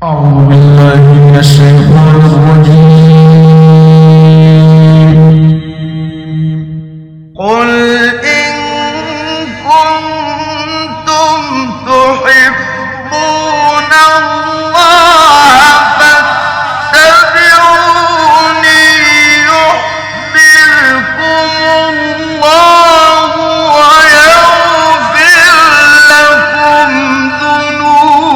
أعوذ بالله من الشيطان الرجيم. قل إن كنتم تحبون الله فاتبعوني يحببكم الله ويغفر لكم ذنوبكم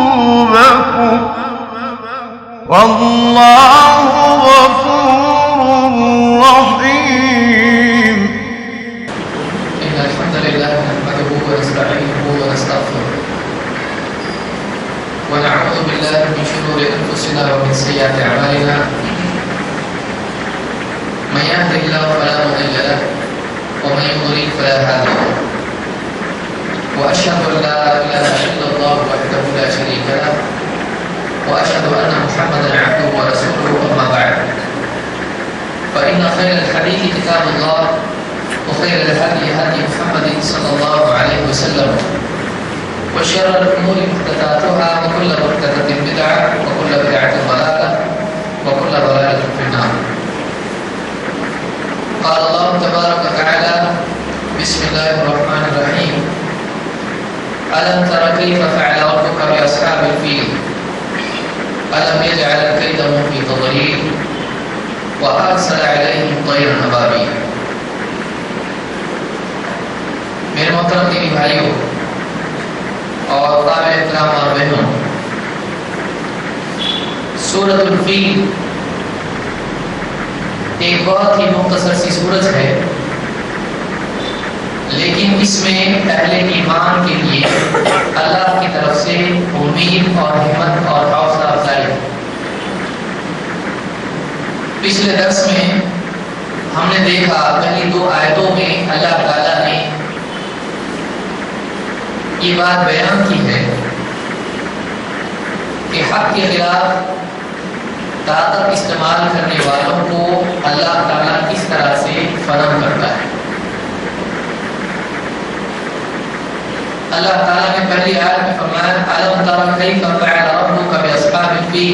والله غفور رحيم. إن الحمد لله نحمده ونستعينه ونستغفره ونعوذ بالله من شرور أنفسنا ومن سيئات أعمالنا. من يهده الله فلا مضل له ومن يضلل فلا هادي له. وأشهد أن لا إله إلا الله وحده لا شريك له وأشهد أن محمدا عبده ورسوله. أما بعد فإن خير الحديث كتاب الله وخير الهدي هدي محمد صلى الله عليه وسلم وشر الأمور محدثاتها وكل محدثة بدعة وكل بدعة ضلالة وكل ضلالة في النار. قال الله تبارك وتعالى: بسم الله الرحمن الرحيم. ألم تر كيف فعل ربك بأصحاب الفيل ألم يجعل كيدهم في تضليل وأرسل عليهم طيرا أبابيل. میرے محترم دینی بھائیوں اور قابل احترام اور بہنوں، سورۃ الفیل ایک بہت ہی مختصر سی سورت ہے، لیکن اس میں اہل ایمان کے لیے اللہ کی طرف سے امید اور ہمت اور حوصلہ افزائی ہے۔ پچھلے درس میں ہم نے دیکھا پہلی 2 آیتوں میں اللہ تعالیٰ نے یہ بات بیان کی ہے کہ حق کے خلاف طاقت استعمال کرنے والوں کو اللہ تعالیٰ کس طرح سے فنا کرتا ہے۔ اللہ تعالیٰ نے پہلی آیت میں فرمایا: أَلَمْ تَرَ كَيْفَ فَعَلَ رَبُّكَ بِأَصْحَابِ الْفِيلِ۔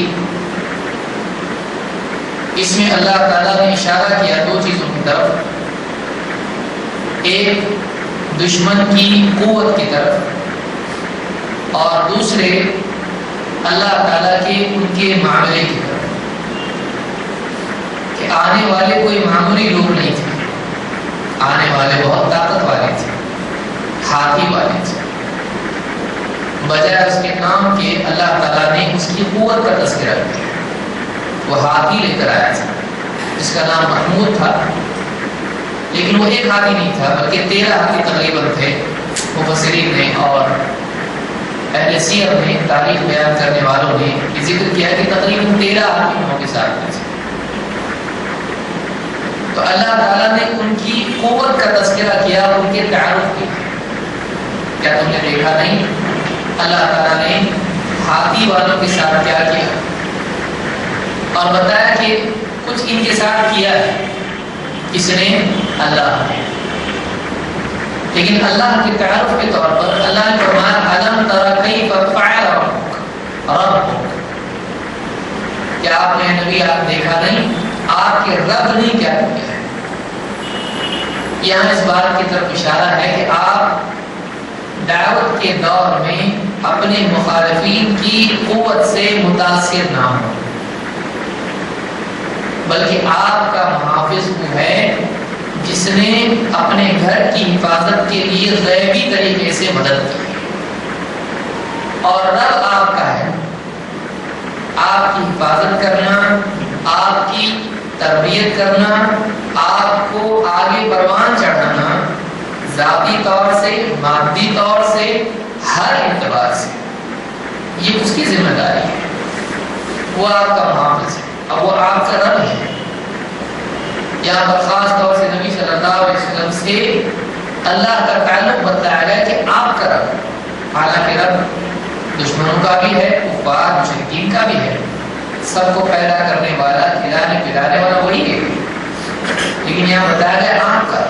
اس میں اللہ تعالیٰ نے اشارہ کیا 2 چیزوں کی طرف، ایک دشمن کی قوت کی طرف اور دوسرے اللہ تعالیٰ کے ان کے معاملے کی طرف، کہ آنے والے کوئی معمولی لوگ نہیں تھے، آنے والے بہت طاقت والے تھے، ہاتھی والے تھے۔ بجائے اس کے نام کے اللہ تعالیٰ نے اس کی قوت کا تذکرہ کیا۔ وہ ہاتھی لے کر آیا تھا جس کا نام محمود تھا، لیکن وہ ایک ہاتھی نہیں تھا بلکہ 13 ہاتھی تقریباً تھے۔ مفسرین نے اور اہل سیر نے، تاریخ بیان کرنے والوں نے یہ ذکر کیا کہ تقریباً 13 ہاتھی انہوں کے ساتھ تھے۔ تو اللہ تعالیٰ نے ان کی قوت کا تذکرہ کیا، ان کے تعارف کیا۔ کیا تم نے دیکھا نہیں اللہ تعالیٰ نے ہاتھی والوں کے ساتھ کیا کیا، اور بتایا کہ کچھ ان کے ساتھ کیا ہے، کس نے؟ اللہ نے۔ لیکن اللہ کے تعارف کے طور پر اللہ نے فرمایا: أَلَمْ تَرَ كَيْفَ فَعَلَ رَبُّكَ۔ کیا آپ نے نبی آپ دیکھا نہیں آپ کے رب نے کیا کیا ہے؟ یہاں اس بات کی طرف اشارہ ہے کہ آپ دعوت کے دور میں اپنے مخالفین کی قوت سے متاثر نہ ہوں، بلکہ آپ کا محافظ وہ ہے جس نے اپنے گھر کی حفاظت کے لیے غیبی طریقے سے مدد کی، اور رب آپ کا ہے آپ کی حفاظت کرنا، آپ کی تربیت کرنا، آپ کو آگے پروان چڑھانا، ذاتی طور سے، مادی طور سے، ہر اعتبار سے یہ اس کی ذمہ داری ہے۔ وہ آپ کا محافظ ہے، اب وہ آپ کا رب ہے۔ یہاں پر خاص طور سے نبی صلی اللہ علیہ وسلم سے اللہ کا تعلق بتایا گیا کہ آپ کا رب، حالانکہ رب دشمنوں کا بھی ہے، کفار مشرکین کا بھی ہے، سب کو پیدا کرنے والا، کھلانے پلانے والا وہی ہے، لیکن یہاں بتایا گیا آپ کا،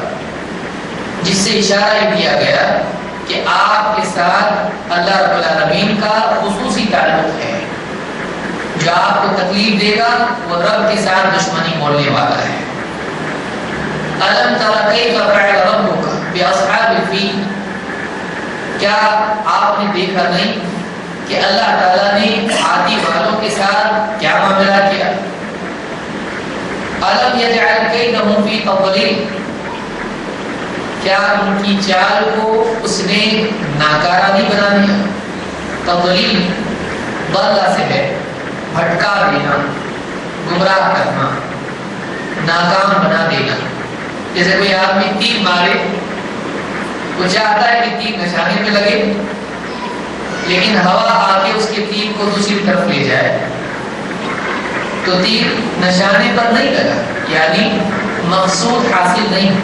جس سے اشارہ یہ دیا گیا کہ آپ کے ساتھ اللہ رب العالمین کا خصوصی تعلق ہے۔ جو آپ کو تکلیف دے گا وہ رب کے ساتھ دشمنی مولنے والا ہے۔ الم تر کیف فعل ربک باصحاب الفیل، کیا آپ نے دیکھا نہیں کہ اللہ تعالیٰ نے عادی والوں کے ساتھ کیا معاملہ کیا؟ الم یجعل کیدہم فی تضلیل، کیا ان کی چال کو اس نے ناکارہ نہیں بنا دیا؟ تضلیل ضلع سے ہے بھٹکا دینا، گمراہ کرنا، ناکام بنا دینا۔ جیسے کوئی آدمی تیر مارے، وہ چاہتا ہے کہ تیر نشانے پہ لگے، لیکن ہوا آ کے اس کے تیر کو دوسری طرف لے جائے تو تیر نشانے پر نہیں لگا، یعنی مقصود حاصل نہیں۔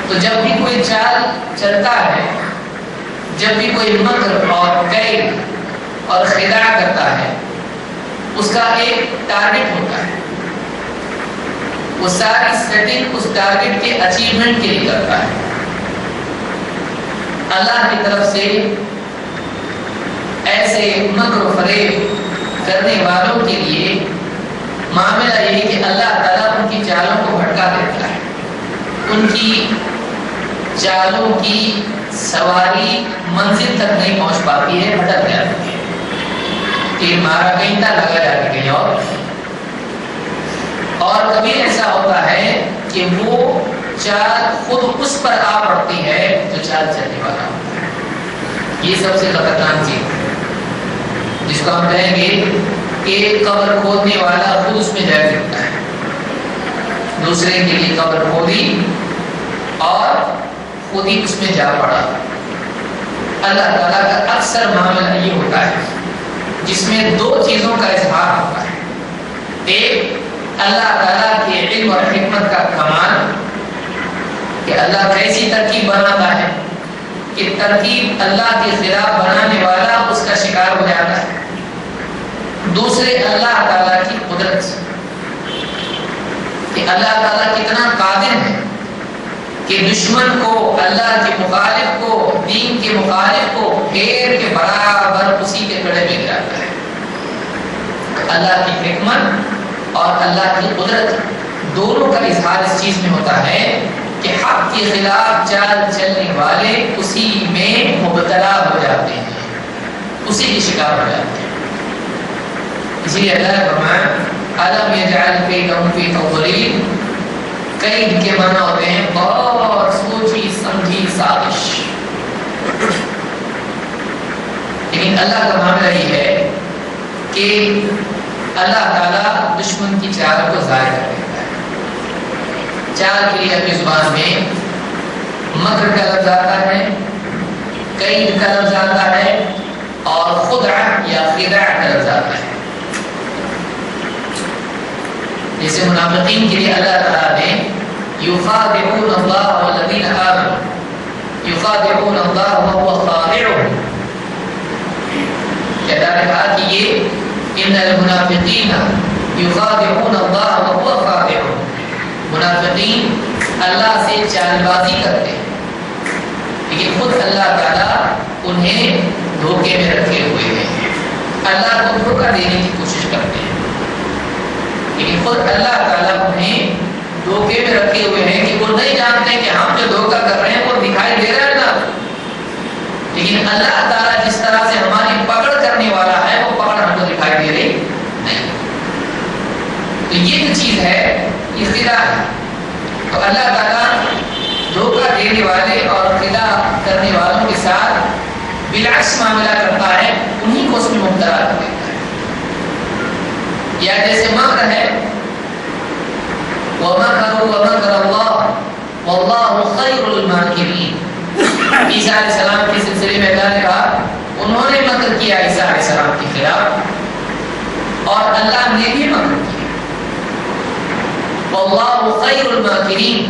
تو جب بھی کوئی چال چلتا ہے، جب بھی کوئی مکر اور کید اور خداع کرتا ہے، اس کا ایک ٹارگٹ ہوتا ہے، وہ ساری سیٹنگ اس ٹارگٹ کے اچیومنٹ کے لیے کرتا ہے۔ اللہ کی طرف سے ایسے مکر و فریب کرنے والوں کے لیے معاملہ یہ ہے کہ اللہ تعالیٰ ان کی چالوں کو بھٹکا دیتا ہے، ان کی چالوں کی سواری منزل تک نہیں پہنچ پاتی ہے، بھٹک جاتی ہے۔ تیر مارا کہیں تھا، لگا جاتا کہیں اور کبھی ایسا ہوتا ہے کہ وہ چال خود اس پر آ پڑتی ہے جو چال چلنے والا ہوتا ہے۔ یہ سب سے خطرناک چیز ہے جس کو ہم کہیں گے کہ قبر کھودنے والا خود اس میں جا سکتا ہے، دوسرے کے لیے قبر کھودی اور خود ہی اس میں جا پڑا۔ اللہ تعالیٰ کا اکثر معاملہ یہ ہوتا ہے جس میں دو چیزوں کا اظہار ہوتا ہے، ایک اللہ تعالیٰ کے علم اور حکمت کا کمال کہ اللہ کیسی ترکیب بناتا ہے کہ ترکیب اللہ کے خلاف بنانے والا اس کا شکار ہو جاتا ہے۔ دوسرے اللہ تعالیٰ کی قدرت کہ اللہ تعالیٰ کتنا قادر ہے کہ دشمن کو، اللہ کے مخالف کو، دین کے مخالف کو پھیر کے برابر اسی کے کڑے میں گراتا ہے۔ اللہ کی حکمت اور اللہ کی قدرت دونوں کا اظہار اس چیز میں ہوتا ہے کہ حق کے خلاف چال چلنے والے اسی میں مبتلا ہو جاتے ہیں، اسی کے شکار ہو جاتے ہیں۔ اسی لیے اللہ نے فرمایا الم یجعل کیدہم فی تضلیل، قید کے معنی ہوتے ہیں بہت سوچی سمجھی سازش، لیکن اللہ کا معاملہ یہ ہے کہ اللہ تعالیٰ دشمن کی چال کو ضائع کر دیتا ہے۔ چال کے لیے اپنی زبان میں مکر کا لفظ آتا ہے، قید کا لفظ آتا ہے اور خدع یا خداع کا لفظ آتا ہے۔ جیسے منافقین کے لیے اللہ تعالیٰ نے یخادعون اللہ والذین آمنوا، یخادعون اللہ وهو خادعهم، اللہ نے کہا کہ یہ ان المنافقین یخادعون اللہ وهو خادعهم، منافقین اللہ سے چال بازی کرتے ہیں لیکن خود اللہ تعالیٰ انہیں دھوکے میں رکھے ہوئے ہیں، اللہ کو دھوکہ دینے کی کوشش کرتے ہیں لیکن خود اللہ تعالیٰ انہیں دھوکے میں رکھے ہوئے ہیں کہ وہ نہیں جانتے کہ ہم جو دھوکہ کر رہے ہیں وہ دکھائی دے رہا ہے نا، لیکن اللہ تعالیٰ جس طرح سے ہماری پکڑ کرنے والا ہے وہ پکڑ ہم کو دکھائی دے رہی نہیں۔ تو یہ جو چیز ہے یہ خدا ہے، تو اللہ تعالیٰ دھوکہ دینے والے اور خدا کرنے والوں کے ساتھ بالعکس معاملہ کرتا ہے، انہیں کو اس میں مبتلا کر دیتا ہے۔ یا جیسے مکر ہے وَمَكَرُوا وَمَكَرَ اللَّهُ وَاللَّهُ خَيْرُ الْمَاكِرِينَ، عیسیٰ علیہ السلام کے سلسلے میں اللہ نے کہا انہوں نے مکر کیا عیسیٰ علیہ السلام کے خلاف اور اللہ نے بھی مکر کیا، وَاللَّهُ خَيْرُ الْمَاكِرِينَ،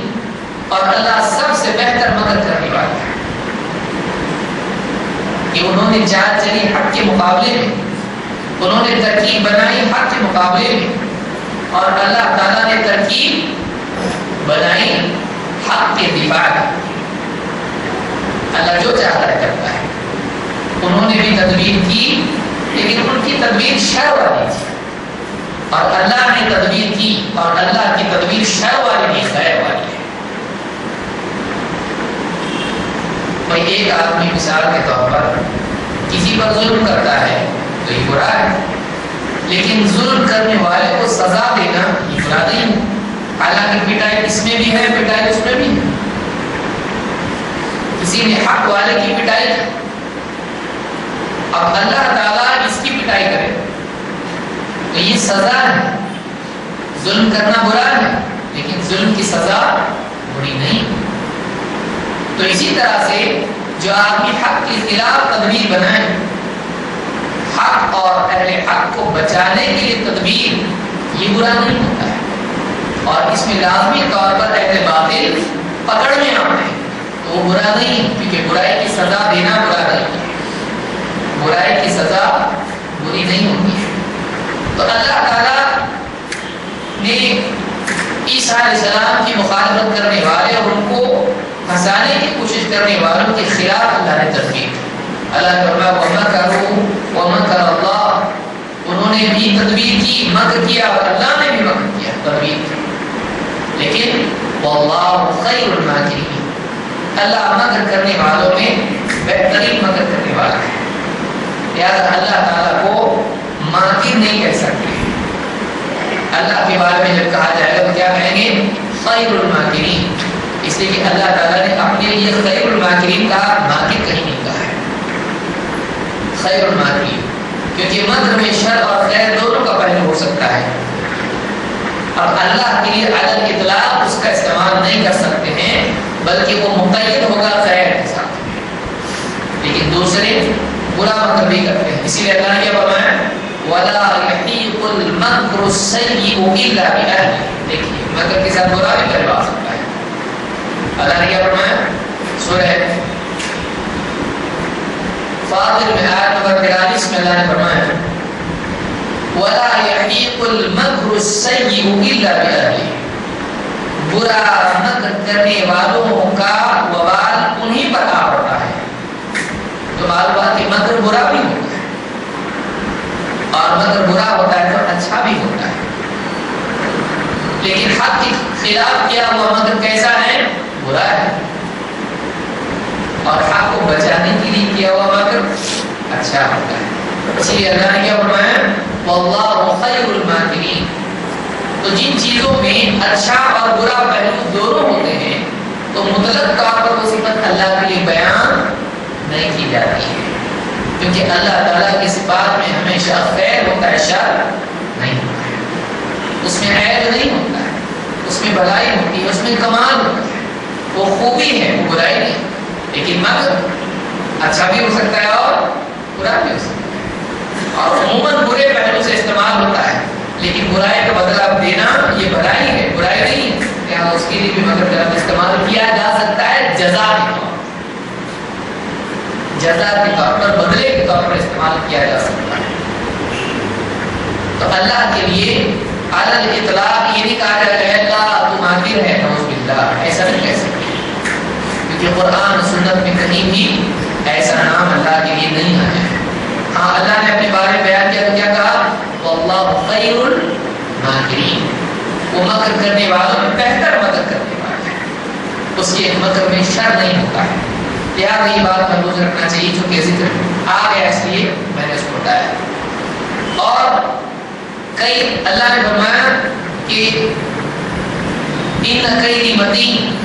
اور اللہ سب سے بہتر مکر کرنے والا ہے کہ انہوں نے چال چلی حق کے مقابلے میں، انہوں نے ترکیب بنائی حق کے مقابلے میں، اور اللہ تعالیٰ نے ترکیب بنائی حق کے دفاع میں۔ اللہ جو چاہتا ہے کرتا ہے، انہوں نے بھی تدبیر کی لیکن ان کی تدبیر شر والی تھی اور اللہ نے تدبیر کی، اور اللہ کی تدبیر شر والی نہیں خیر والی ہے۔ بھائی ایک آدمی مثال کے طور پر کسی پر ظلم کرتا ہے تو یہ برا ہے، لیکن ظلم کرنے والے کو سزا دینا یہ برا نہیں، حالانکہ پٹائی اس میں بھی ہے، پٹائی اس میں بھی ہے۔ کسی نے حق والے کی پٹائی کی، اب اللہ تعالیٰ اس کی پٹائی کرے تو یہ سزا ہے۔ ظلم کرنا برا ہے لیکن ظلم کی سزا بری نہیں۔ تو اسی طرح سے جو آدمی حق کے خلاف تدبیر بنائے، حق اور اہل حق کو بچانے کے لیے تدبیر، یہ برا نہیں ہوتا ہے، اور اس میں لازمی طور پر اہل باطل پکڑ میں آتے ہیں تو وہ برا نہیں، کیونکہ برائی کی سزا دینا برا نہیں ہے، برائی کی سزا بری نہیں ہوتی ہے۔ تو اللہ تعالیٰ نے عیسیٰ علیہ السلام کی مخالفت کرنے والے اور ان کو پھنسانے کی کوشش کرنے والوں کے خلاف اللہ نے تدبیر کی۔ اللہ نے فرمایا وَمَكَرُوا وَمَكَرَ اللَّهُ، انہوں نے بھی تدبیر کی، مکر کیا، اور اللہ نے بھی مکر کیا، تدبیر کی، لیکن وَاللَّهُ خَيْرُ الْمَاكِرِينَ، اللہ مکر کرنے والوں میں بہترین مکر کرنے والا ہے۔ لہذا اللہ تعالیٰ کو ماکر نہیں کہہ سکتے۔ اللہ کے بارے میں جب کہا جائے گا تو کیا کہیں گے؟ خیر الماکرین، اس لیے کہ اللہ تعالیٰ نے اپنے لیے خیر الماکرین کہا، ماکر کہیں نہیں کہا ہے، خیر الماکرین، کیونکہ مکر میں شر اور خیر دونوں کا پہلو ہو سکتا ہے، اور اللہ کے لیے علی الاطلاق اس کا استعمال نہیں کر سکتے ہیں، بلکہ وہ مقید ہوگا خیر کے ساتھ، لیکن دوسرے برا مکر بھی کرتے ہیں۔ اسی لیے اللہ نے کیا فرمایا وَلَا يَحِيقُ الْمَكْرُ السَّيِّئُ إِلَّا بِأَهْلِهِ، دیکھیے مکر کے ساتھ برا بھی کروا سکتا ہے۔ اللہ نے کیا فرمایا سورہ فاطر میں آیت نمبر 43 میں اللہ نے فرمایا وَلَا يَحِيقُ الْمَكْرُ السَّيِّئُ إِلَّا بِأَهْلِهِ، برا مکر کرنے والوں کا وبال انہی پر آ پڑتا ہے۔ تو معلوم ہے کہ مکر برا بھی ہوتا ہے، اور مکر برا ہوتا ہے تو اچھا بھی ہوتا ہے، لیکن حق کے خلاف کیا ہوا مکر کیسا ہے؟ برا ہے، اور حق کو بچانے کے لیے کیا ہوا مکر اچھا ہوتا ہے۔ اسی لیے اللہ نے کیا فرمایا واللہ خیر الماکرین، تو جن چیزوں میں اچھا اور برا پہلو دونوں ہوتے ہیں تو مطلق طور پر وہ صفت اللہ کے لیے بیان نہیں کی جاتی ہے، کیونکہ اللہ تعالیٰ کی صفات میں ہمیشہ خیر ہوتا ہے، شر نہیں ہوتا ہے، اس میں عیب نہیں ہوتا ہے، اس میں بھلائی ہوتی ہے، اس میں کمال ہوتا ہے، وہ خوبی ہے، وہ برائی نہیں۔ لیکن مکر اچھا بھی ہو سکتا ہے اور برا بھی ہو سکتا ہے، اور عموماً برے پہلو سے استعمال ہوتا ہے، لیکن برائی کا بدلہ دینا یہ بھلائی ہے، برائی نہیں ہے، یہاں اس کے لیے بھی مکر کا استعمال کیا جا سکتا ہے جزا کے طور پر، جزا کے طور پر، بدلے کے طور پر استعمال کیا جا سکتا ہے۔ تو اللہ کے لیے علی الاطلاق یہ نہیں کہا جائے گا اللہ تو ماکر ہے، نعوذ باللہ، ایسا نہیں کہہ سکتے، کیونکہ قرآن سنت میں کہیں بھی ایسا نام اللہ کے لیے نہیں آیا ہے۔ ہاں اللہ نے اپنے بارے میں بیان کیا تو کیا کہا واللہ خیر الماکرین، وہ مکر کرنے والوں میں بہتر مکر کرنے والا ہے، اس کے مکر میں شر نہیں ہوتا ہے۔ لہٰذا یہ بات محفوظ رکھنا چاہیے، چونکہ ذکر آ گیا اس لیے میں نے اس کو بتایا۔ اور کئی اللہ نے فرمایا کہ ان کیدی متین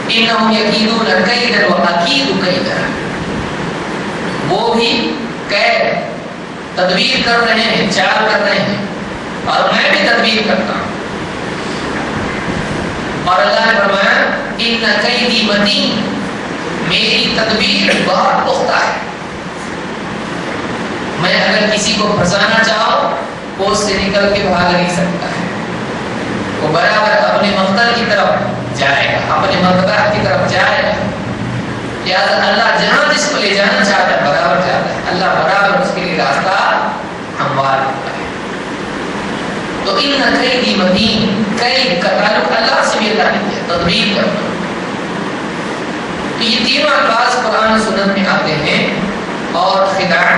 انہم یکیدون کیدا واکید کیدا، وہ بھی قید تدبیر کر رہے ہیں، چال کر رہے ہیں، اور میں بھی تدبیر کرتا ہوں۔ اور اللہ نے فرمایا ان کیدی متین، میری تدبیر بہت پختہ ہے، میں اگر کسی کو پھنسانا چاہوں وہ اس سے نکل کے بھاگ نہیں سکتا ہے، وہ برابر اپنے مقتل کی طرف جائے گا، اپنے مقتل کی طرف جائے گا۔ لہٰذا اللہ جہاں جس کو لے جانا چاہتا ہے برابر جاتا ہے، اللہ برابر اس کے لیے راستہ ہموار ہوتا ہے۔ تو ان کیدی متین، قید کا تعلق اللہ سے بھی اللہ نے کیا، تدبیر کرنا۔ تو یہ تینوں الفاظ قرآن و سنت میں آتے ہیں، اور خداع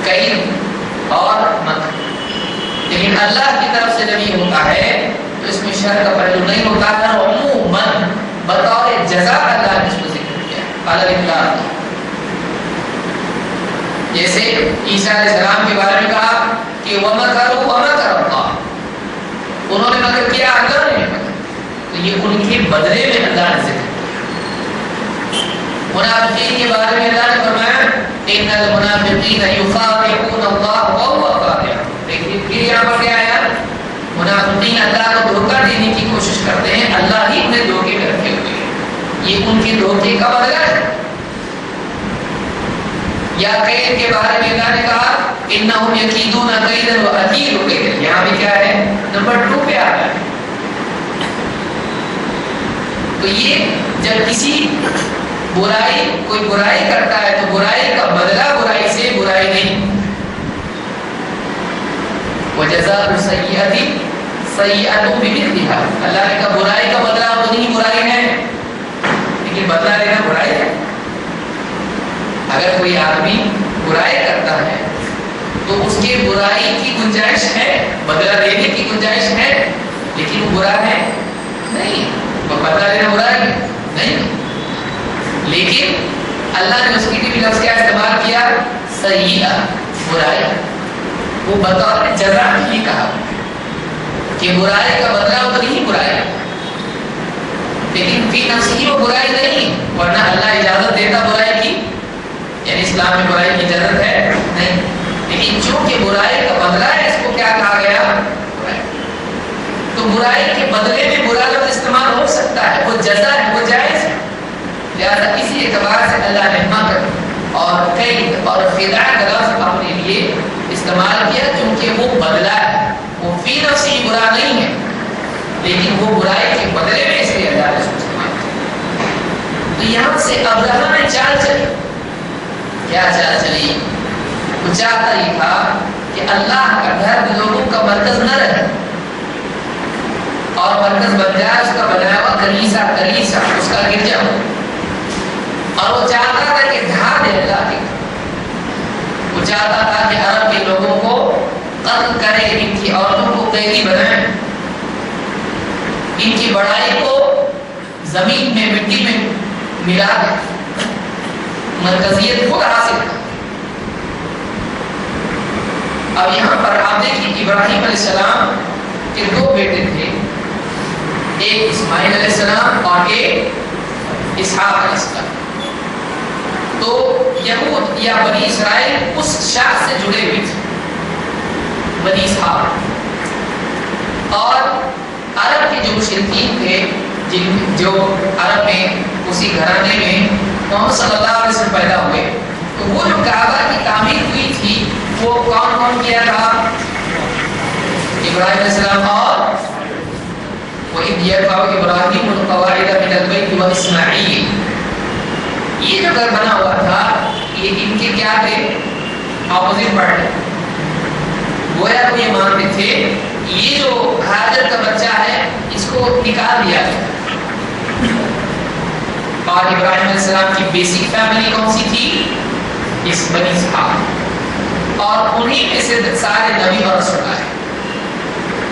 کید اور مکر. لیکن اللہ کی طرف سے جب یہ ہوتا ہے تو اس میں شر کا پہلو نہیں ہوتا ہے. عموماً بطور جزا اللہ نے اس کو ذکر کیا قال اللہ. جیسے عیسیٰ علیہ السلام کے بارے میں کہا کہ وَمَكَرُوا وَمَكَرَ اللَّهُ، انہوں نے مکر کیا اللہ نے مکر. تو یہ ان کے بدلے میں اللہ نے ذکر کیا. منافقین کے بارے میں اللہ نے فرمایا ان المنافقین یخادعون اللہ وهو خادعهم. لیکن پھر یہاں پر کیا آیا؟ منافقین اللہ کو دھوکہ دینے کی کوشش کرتے ہیں، اللہ ہی انہیں دھوکے میں رکھے ہوئے ہیں. یہ ان کے دھوکے کا بدلہ ہے. یا قید کے بارے میں اللہ نے کہا انہم یکیدون کیدا واکید کیدا. یہاں بھی کیا ہے؟ نمبر 2 پہ آ رہا ہے. تو یہ جب کسی کوئی برائی کرتا ہے تو برائی کا بدلہ برائی سے برائی نہیں. وجزاء السیئۃ سیئۃ بمثلھا. اللہ نے کہا برائی کا بدلہ تو نہیں برائی ہے، لیکن بدلہ لینا برائی ہے. اگر کوئی آدمی برائی کرتا ہے تو اس کے برائی کی گنجائش ہے، بدلہ لینے کی گنجائش ہے، لیکن وہ برا ہے نہیں. بدلہ لینا برا ہے نہیں، لیکن اللہ نے اس کے لیے لفظ کیا استعمال کیا؟ سیئہ، برائی. وہ بطور جزا نہیں کہا کہ برائی کا بدلہ وہ نہیں برائی، لیکن فی نفسہ وہ برائی نہیں. ورنہ اللہ اجازت دیتا برائی کی، یعنی اسلام میں برائی کی اجازت ہے نہیں، لیکن چونکہ برائی کا بدلہ ہے اس کو کیا کہا گیا؟ برائی. تو برائی کے بدلے میں برا لفظ استعمال ہو سکتا ہے، وہ جزا ہے، وہ جائز ہے. لہذا اسی اعتبار سے اللہ نے مکر اور قید اور خداع کا لفظ اپنے لیے استعمال کیا، کیونکہ وہ بدلہ ہے. وہ فی نفسی برا نہیں ہے، لیکن وہ برائی کے بدلے میں اس لیے اللہ نے اس کو استعمال کیا. تو یہاں سے ابراہیم نے چال چلی. کیا چال چلی؟ وہ چاہتا ہی تھا کہ اللہ کا گھر لوگوں کا مرکز نہ رہے اور مرکز بن جائے اس کا بنایا ہوا کلیسا اس کا گرجا ہو. اور وہ چاہتا تھا کہ ڈھا دے اللہ کی. وہ چاہتا تھا کہ عرب کے لوگوں کو قتل کرے، ان کی عورتوں کو قیدی بنائے، ان کی بڑائی کو زمین میں مٹی میں ملا دے، مرکزیت خود حاصل کر. اب یہاں پر آپ دیکھیں ابراہیم علیہ السلام کے 2 بیٹے تھے، ایک اسماعیل علیہ السلام اور ایک اسحاق علیہ السلام. تو یہود یا بنی اسرائیل اس شخص سے جڑے ہوئے تھے، بنی اسحاق. اور عرب کے جو مشرکین تھے جو عرب میں اسی گھرانے میں محمد صلی اللہ علیہ وسلم پیدا ہوئے، تو وہ جو کعبہ کی تعمیر ہوئی تھی وہ کون کیا تھا؟ ابراہیم علیہ السلام. اور وَإِذْ يَرْفَعُ إِبْرَاهِيمُ الْقَوَاعِدَ مِنَ الْبَيْتِ وَإِسْمَاعِيلُ. یہ جو گھر بنا ہوا تھا یہ ان کے کیا تھے؟ Opposite party. گویا وہ یہ مانتے تھے یہ جو ہاجر کا بچہ ہے اس کو نکال دیا گیا. اور ابراہیم علیہ السلام کی بیسک فیملی کون سی تھی؟ اس بنی اسحاق. اور انہی میں سے سارے نبی اور رسول آئے.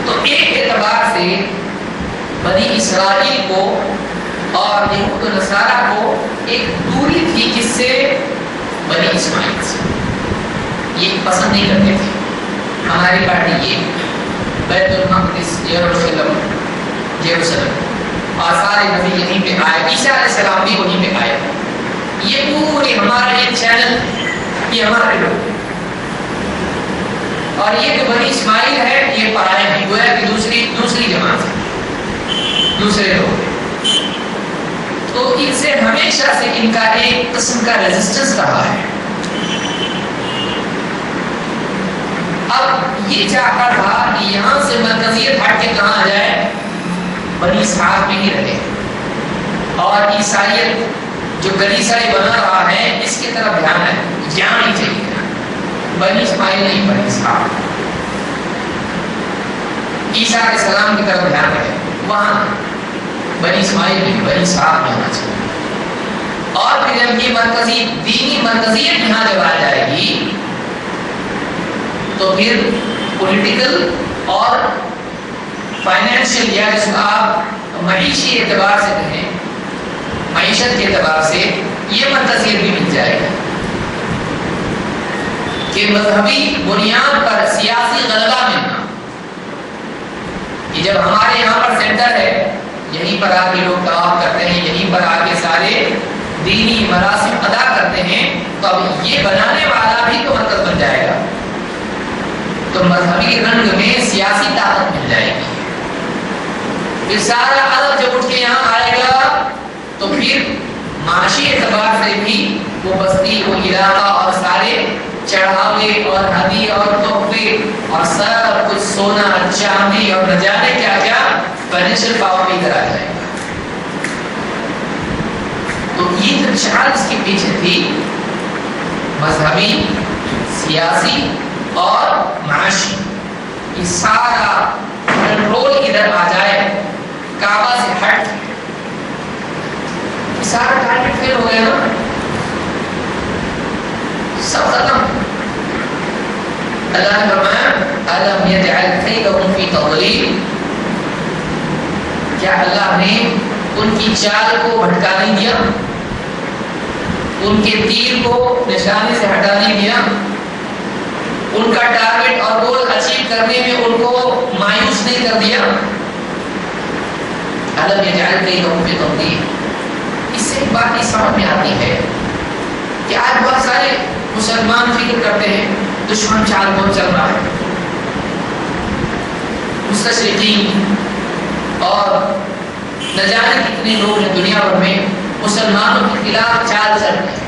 تو ایک اعتبار سے بنی اسرائیل کو اور یہود و نصارہ کو ایک دوری تھی جس سے بنی اسماعیل سے. یہ پسند نہیں کرتے تھے ہماری پارٹی یہ بیت المقدس یروشلم اور سارے نبی یہیں پہ آئے، عیسیٰ علیہ السلام بھی وہیں پہ آئے. یہ پوری ہمارا یہ چینل یہ ہمارے لوگ، اور یہ جو بنی اسماعیل ہے یہ پرائے ہیں، گویا کہ دوسری جماعت ہے، دوسرے لوگ. تو ان سے ہمیشہ سے ان کا ایک قسم کا ریزسٹنس رہا ہے. اب یہ چاہتا تھا کہ یہاں سے مرکزیت ہٹ کے کہاں آ جائے؟ بنی اسحاق میں ہی رہے، اور عیسائیت جو کلیسائی بنا رہا ہے اس کی طرف دھیان ہے، جانا نہیں چاہیے. بنی اسماعیل نہیں، بنی اسحاق. عیسیٰ علیہ السلام کی طرف دھیان رہے، وہاں بنی اسماعیل نہیں، بنی اسحاق میں ہونا چاہیے. اور پھر جب یہ دینی مرکزیت یہاں جب آ جائے گی تو پھر پولیٹیکل اور فائنینشیل یا جس کو آپ معیشی اعتبار سے کہیں، معیشت کے اعتبار سے یہ منتظر بھی مل جائے گا کہ مذہبی بنیاد پر سیاسی غلبہ ملنا، کہ جب ہمارے یہاں پر سینٹر ہے، یہیں پر آ کے لوگ طواف کرتے ہیں، یہیں پر آ کے سارے دینی مراسم ادا کرتے ہیں، تو اب یہ بنانے والا بھی تو مرکز بن جائے گا، تو مذہبی رنگ میں سیاسی طاقت مل جائے گی۔ پھر سارا عرب جب اٹھ کے یہاں آئے گا تو پھر معاشی اعتبار سے بھی وہ بستی، وہ علاقہ اور سارے چڑھاوے اور ہدیے اور تحفے اور سب کچھ سونا چاندی اور نہ جانے کیا کیا فائنینشیل پاور بھی کرا جائے گا۔ تو یہ جو چال اس کے پیچھے تھی، مذہبی، سیاسی اور معاشی، یہ سارا کنٹرول ادھر آ جائے کعبہ سے ہٹ، سارا ٹارگٹ فیل ہو گیا نا، سب ختم۔ اللہ نے فرمایا أَلَمْ يَجْعَلْ كَيْدَهُمْ فِي تَضْلِيلٍ، کیا اللہ نے ان کی چال کو بھٹکا نہیں دیا، ان کے تیر کو نشانے سے ہٹا نہیں دیا، ان کا ٹارگٹ اور گول اچیو کرنے میں ان کو مایوس نہیں کر دیا؟ أَلَمْ يَجْعَلْ كَيْدَهُمْ فِي تَضْلِيلٍ۔ اس سے ایک بات یہ سمجھ میں آتی ہے کہ آج بہت سارے مسلمان فکر کرتے ہیں دشمن چال بہت چل رہا ہے، مستشرقین اور نہ جانے کتنے لوگ ہیں دنیا بھر میں مسلمانوں کے خلاف چال چل رہے ہیں۔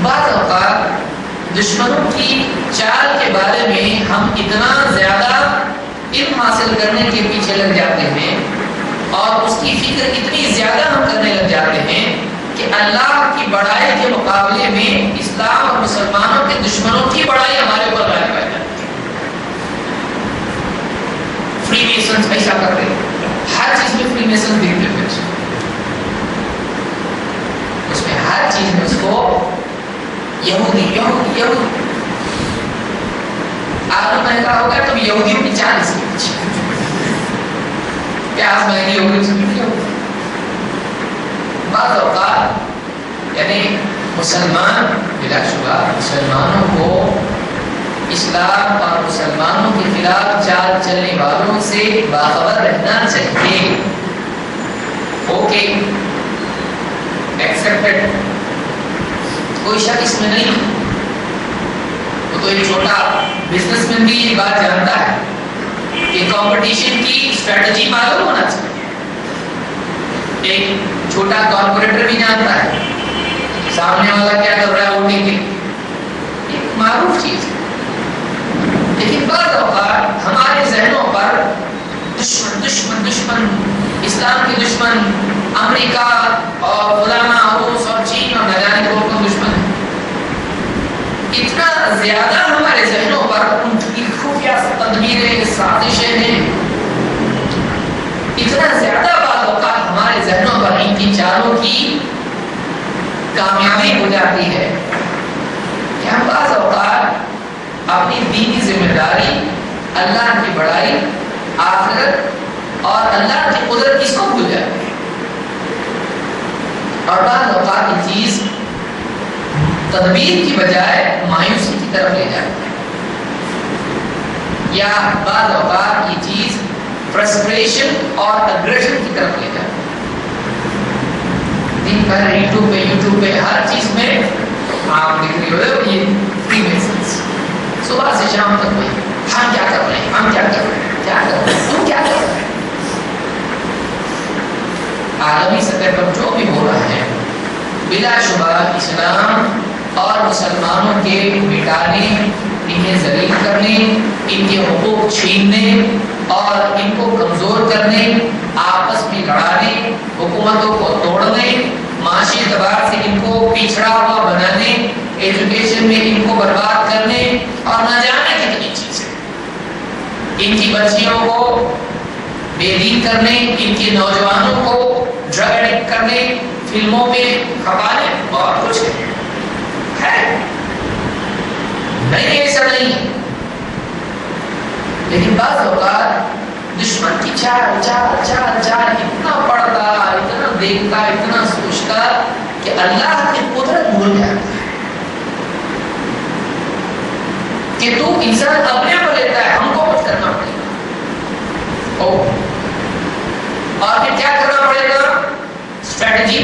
بعض اوقات دشمنوں کی چال کے بارے میں ہم اتنا زیادہ علم حاصل کرنے کے پیچھے لگ جاتے ہیں اور اس کی فکر اتنی زیادہ ہم کرنے لگ جاتے ہیں کہ اللہ کی بڑائی کے مقابلے میں اسلام اور مسلمانوں کے دشمنوں کی بڑائی ہمارے اوپر غالب آ جاتی ہے۔ فری میسنز ایسا کر رہے ہیں، ہر چیز میں فری میسنز دیکھتے ہیں، اس میں ہر چیز میں اس کو یہودی یہودی یہودی، آلو مہنگا ہوگا تو یہودیوں کی چال اس کے پیچھے، پیاز مہنگی ہوگی اس کی ہوگی۔ بعض اوقات یعنی مسلمان بلا شبہ مسلمانوں کو اسلام اور مسلمانوں کے خلاف چال چلنے والوں سے باخبر رہنا چاہیے۔ اوکے، ایکسپٹڈ، کوئی شک اس میں نہیں، وہ تو ایک چھوٹا بزنس مین بھی یہ بات جانتا ہے کہ کمپٹیشن کی اسٹریٹجی معلوم ہونا چاہیے، ایک چھوٹا کارپوریٹر بھی جانتا ہے سامنے والا کیا کر رہا ہے ووٹنگ کے، ایک معروف چیز ہے۔ لیکن بعض اوقات ہمارے ذہنوں پر دشمن دشمن دشمن، اسلام کے دشمن امریکہ اور فلانا روس اور چین اور نہ جانے کون دشمن، اتنا زیادہ ہمارے ذہنوں پر ان کی خفیہ تدبیریں سازشیں ہیں، اتنا زیادہ بعض اوقات ہمارے ذہنوں پر ان کی چالوں کی کامیابی ہو جاتی ہے کہ ہم بعض اوقات اپنی دینی ذمہ داری، اللہ کی بڑائی، آخرت اور اللہ کی قدرت اس کو بھول جاتے ہیں، اور بعض اوقات یہ چیز تدبیر کی بجائے مایوسی کی طرف لے جاتی ہے، یا بعض اوقات یہ چیز فرسٹریشن اور اگریشن کی طرف لے جاتی ہے۔ دن بھر یوٹیوب پہ ہر چیز میں آپ دیکھ رہے ہو یہ فری میسنز، صبح سے شام تک وہی، ہم کیا کر رہے ہیں، ہم کیا کر رہے ہیں، کیا کر رہے ہیں، تم کیا کر رہے ہیں۔ عالمی سطح پر جو بھی ہو رہا ہے بلا شبہ اسلام اور مسلمانوں کے مٹانے، انہیں ذلیل کرنے، ان کے حقوق چھیننے اور ان کو کمزور کرنے، آپس میں لڑانے، حکومتوں کو توڑنے، معاشی اعتبار سے ان کو پچھڑا ہوا بنانے، ایجوکیشن میں ان کو برباد کرنے اور نہ جانے کتنی چیزیں، ان کی بچیوں کو بے دین کرنے، ان کے نوجوانوں کو ڈرگ ایڈکٹ کرنے، فلموں میں کھپانے، اور کچھ ہے۔ نہیں ایسا نہیں ہے، لیکن بعض اوقات دشمن کی چال اتنا پڑھتا، اتنا دیکھتا، اتنا سوچتا کہ اللہ کی قدرت بھول جاتا ہے کہ تو انسان اپنے پر لیتا ہے، ہم کو کچھ کرنا پڑے گا، اور پھر کیا کرنا پڑے گا؟ اسٹریٹجی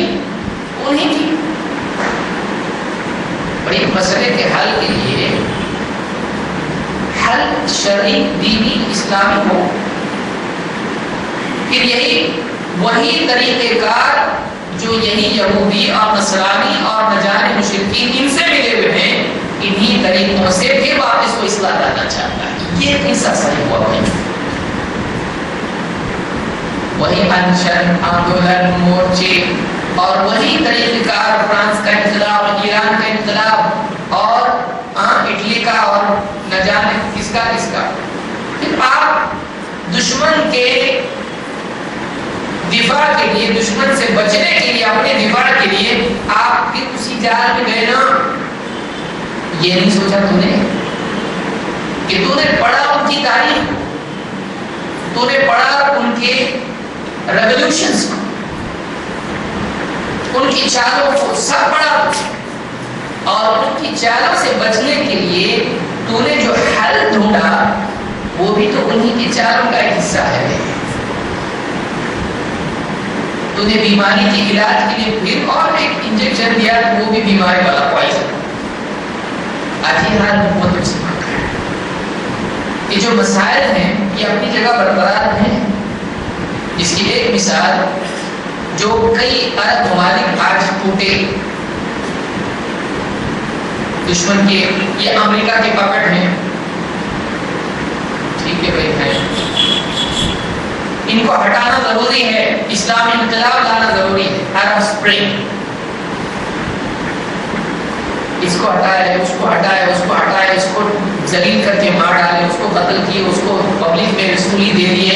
انہیں کی بڑی مسئلے کے حل کے لیے حل شرعی دینی اسلامی ہو، پھر وہی طریقہ کار جو یہی یہودی اور نصرانی اور نہ جانے مشرکین ان سے ملے ہوئے ہیں، انہی طریقوں سے پھر واپس کو اصلاح لانا چاہتا ہے۔ یہ قصہ صحیح ہوا ہے، وہی انشن، آندولن، مورچے اور وہی طریقہ کار فرانس کا انقلاب، ایران کا انقلاب اور اٹلی کا اور نہ جانے کس کا۔ پھر آپ دشمن کے دفاع کے لیے، دشمن سے بچنے کے لیے، اپنے دفاع کے لیے آپ پھر اسی جال میں گئے نا۔ یہ نہیں سوچا تو نے کہ تو نے پڑھا ان کی تاریخ، تو نے پڑھا ان کے ریولوشنز کو، ان کی چالوں کو سب پڑھا، اور ان کی چالوں سے بچنے کے لیے تو نے جو حل ڈھونڈا وہ بھی تو انہی کی چالوں کا ایک حصہ ہے۔ تو نے بیماری کے علاج کے لیے پھر اور ایک انجیکشن دیا، وہ بھی بیماری والا پوائزن۔ آج یہ حال حکومت مسلمان کا ہے۔ یہ جو مسائل ہیں یہ اپنی جگہ برقرار ہیں، اس کی ایک مثال جو کئی عرب ممالک آج ٹوٹے دشمن کے، یہ امریکہ کے پکڑ ہیں، ٹھیک ہے بھائی ہے، ان کو ہٹانا ضروری ہے، اسلامی انقلاب لانا ضروری ہے، عرب سپرنگ، اس کو ہٹائے، اس کو ہٹائے، اس کو ہٹائے، اس کو ذلیل کر کے مار ڈالے، اس کو قتل کیے، اس کو پبلک میں رسولی دے دیے،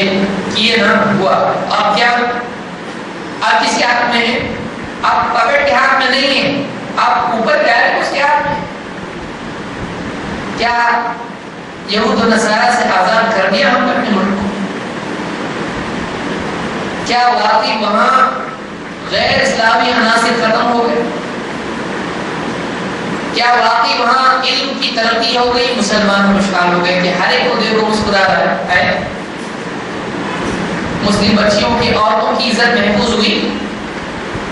کیے نا، ہوا۔ اب کیا؟ آپ کس کے ہاتھ میں ہے؟ آپ پکڑ کے ہاتھ میں نہیں ہے، آپ اوپر گئے اس کے ہاتھ میں۔ کیا یہود و نصارہ سے آزاد کر دیا ہم اپنے ملک کو؟ کیا واقعی وہاں غیر اسلامی عناصر ختم ہو گئے؟ کیا واقعی وہاں علم کی ترقی ہو گئی؟ مسلمان خوشحال ہو گئے کہ ہر ایک کو دیکھو مسکرا رہا ہے؟ مسلم بچیوں کی، عورتوں کی عزت محفوظ ہوئی؟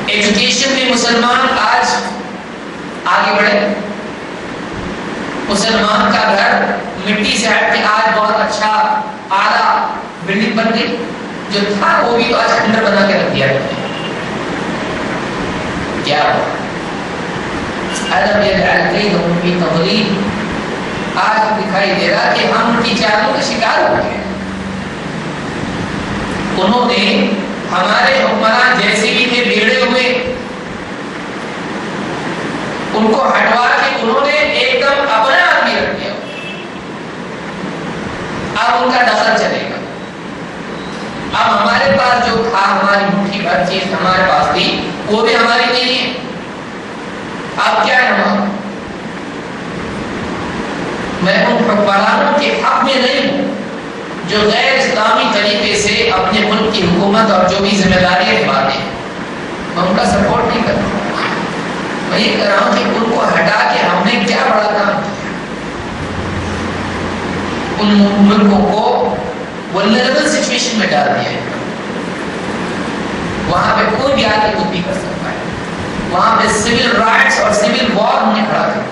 ایجوکیشن میں مسلمان آج آگے بڑھے؟ مسلمان کا گھر مٹی سے ہٹ کے آج بہت اچھا اعلیٰ بلڈنگ بن گئی، جو تھا وہ بھی تو آج کھنڈر بنا کے رکھ دیا ہے۔ کیا أَلَمْ يَجْعَلْ كَيْدَهُمْ فِي تَضْلِيلٍ؟ آج دکھائی دے رہا کہ ہم ان کی چالوں کا شکار ہو گئے۔ انہوں نے ہمارے حکمران جیسے بھی تھے بگڑے ہوئے، ان کو ہٹوا کے انہوں نے ایک دم اپنا آدمی رکھ دیا۔ اب ان کا دخل چلے گا۔ اب ہمارے پاس جو تھا، ہماری مٹھی بھر چیز ہمارے پاس تھی، وہ بھی ہماری نہیں ہے۔ اب کیا ہے ہمارا؟ میں ان حکمرانوں کے حق میں نہیں ہوں جو غیر اسلامی طریقے سے اپنے ملک کی حکومت اور جو بھی ذمہ داریاں نبھاتے ہیں، میں ان کا سپورٹ نہیں کرتا ہوں۔ میں یہ کہہ رہا ہوں کہ ان کو ہٹا کے ہم نے کیا بڑا کام کیا؟ ان ملکوں کو ولنریبل سچویشن میں ڈال دیا ہے۔ وہاں پہ کوئی بھی آگے کچھ بھی کر سکتا ہے، وہاں پہ سول رائٹس اور سول وار ہم نے کھڑا کر دیا۔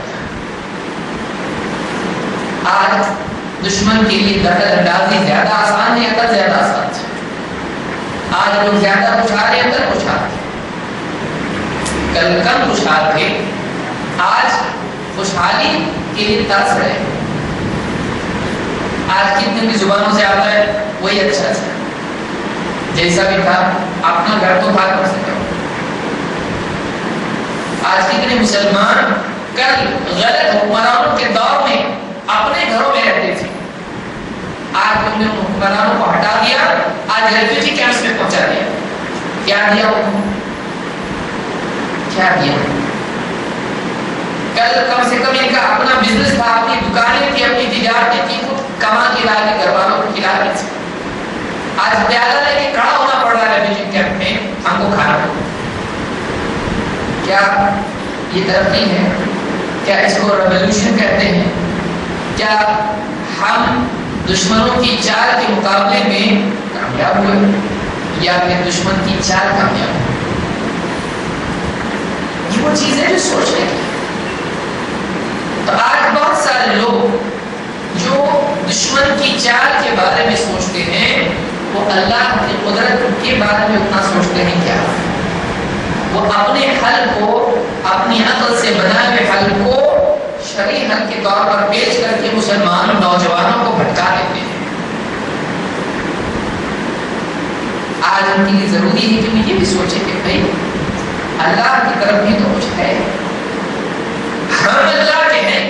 آج دشمن کے لیے دخل اندازی زیادہ آسان ہے، اگر زیادہ آسان ہے۔ آج لوگ زیادہ خوشحال ہیں، اگر خوشحال ہیں۔ کل کم خوشحال تھے، آج خوشحالی کے لیے ترس رہے ہیں۔ آج کتنے بھی زبانوں سے آتا ہے وہی اچھا ہے، جیسا بھی تھا اپنا گھر تو تھا کر سکتا۔ آج کتنے مسلمان کل غلط حکمرانوں کے دور میں اپنے گھروں میں رہتے تھے، آج تم نے حکمرانوں کو ہٹا دیا، آج ریفیوجی کیمپس میں پہنچا دیا۔ کیا دیا؟ کیا دیا؟ کل کم سے کم ان کا اپنا بزنس تھا، اپنی دکان یہ ترقی ہے؟ کیا اس کو ریولوشن کہتے ہیں؟ کیا ہم دشمنوں کی چال کے مقابلے میں کامیاب ہوئے یا پھر دشمن کی چال کامیاب ہوئی؟ یہ وہ چیزیں جو سوچنے کی. تو آج بہت سارے لوگ جو دشمن کی چال کے بارے میں سوچتے ہیں وہ اللہ کی قدرت کے بارے میں اتنا سوچتے ہیں کیا؟ وہ اپنے حل کو، اپنی عقل سے بنائے ہوئے حل کو شرعی حل کے طور پر پیش کر کے مسلمان نوجوانوں کو بھٹکا دیتے ہیں. آج ہم کے لیے ضروری ہے کہ ہم یہ بھی سوچیں کہ بھائی اللہ کی طرف بھی تو کچھ ہے، ہم اللہ کے ہیں.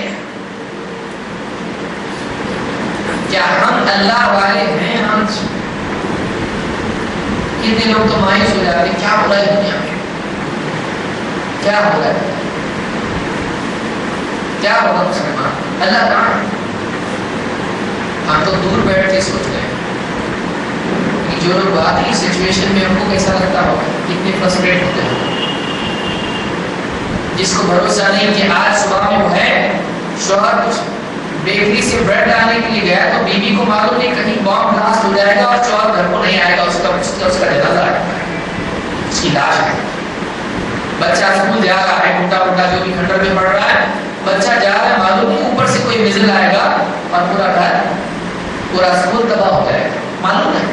کیا ہم اللہ والے ہیں؟ ہم کتنے لوگ تو مایوس ہو جاتے ہیں، کیا ہو رہا ہے دنیا میں، کیا ہو رہا ہے، کیا ہوگا مسلمان، اللہ کہاں؟ ہم تو دور بیٹھ کے سوچ رہے ہیں کہ جو لوگ آتی سچویشن میں ان کو کیسا لگتا ہوگا، کتنے فرسٹریٹ ہوتے ہیں. جس کو بھروسہ نہیں کہ آج صبح میں وہ ہے شوہر کچھ بیکری سے بریڈ لانے کے لیے گیا تو بیوی کو معلوم نہیں کہیں بام بلاسٹ ہو جائے گا اور شوہر گھر کو نہیں آئے گا، اس کا جنازہ ہے، اس کی لاش ہے. بچہ اسکول جا رہا ہے، موٹا موٹا جو بھی کھنڈر میں پڑھ رہا ہے، بچہ جا رہا ہے، معلوم نہیں اوپر سے کوئی میزل آئے گا اور پورا گھر، پورا اسکول تباہ ہو جائے گا، معلوم ہے.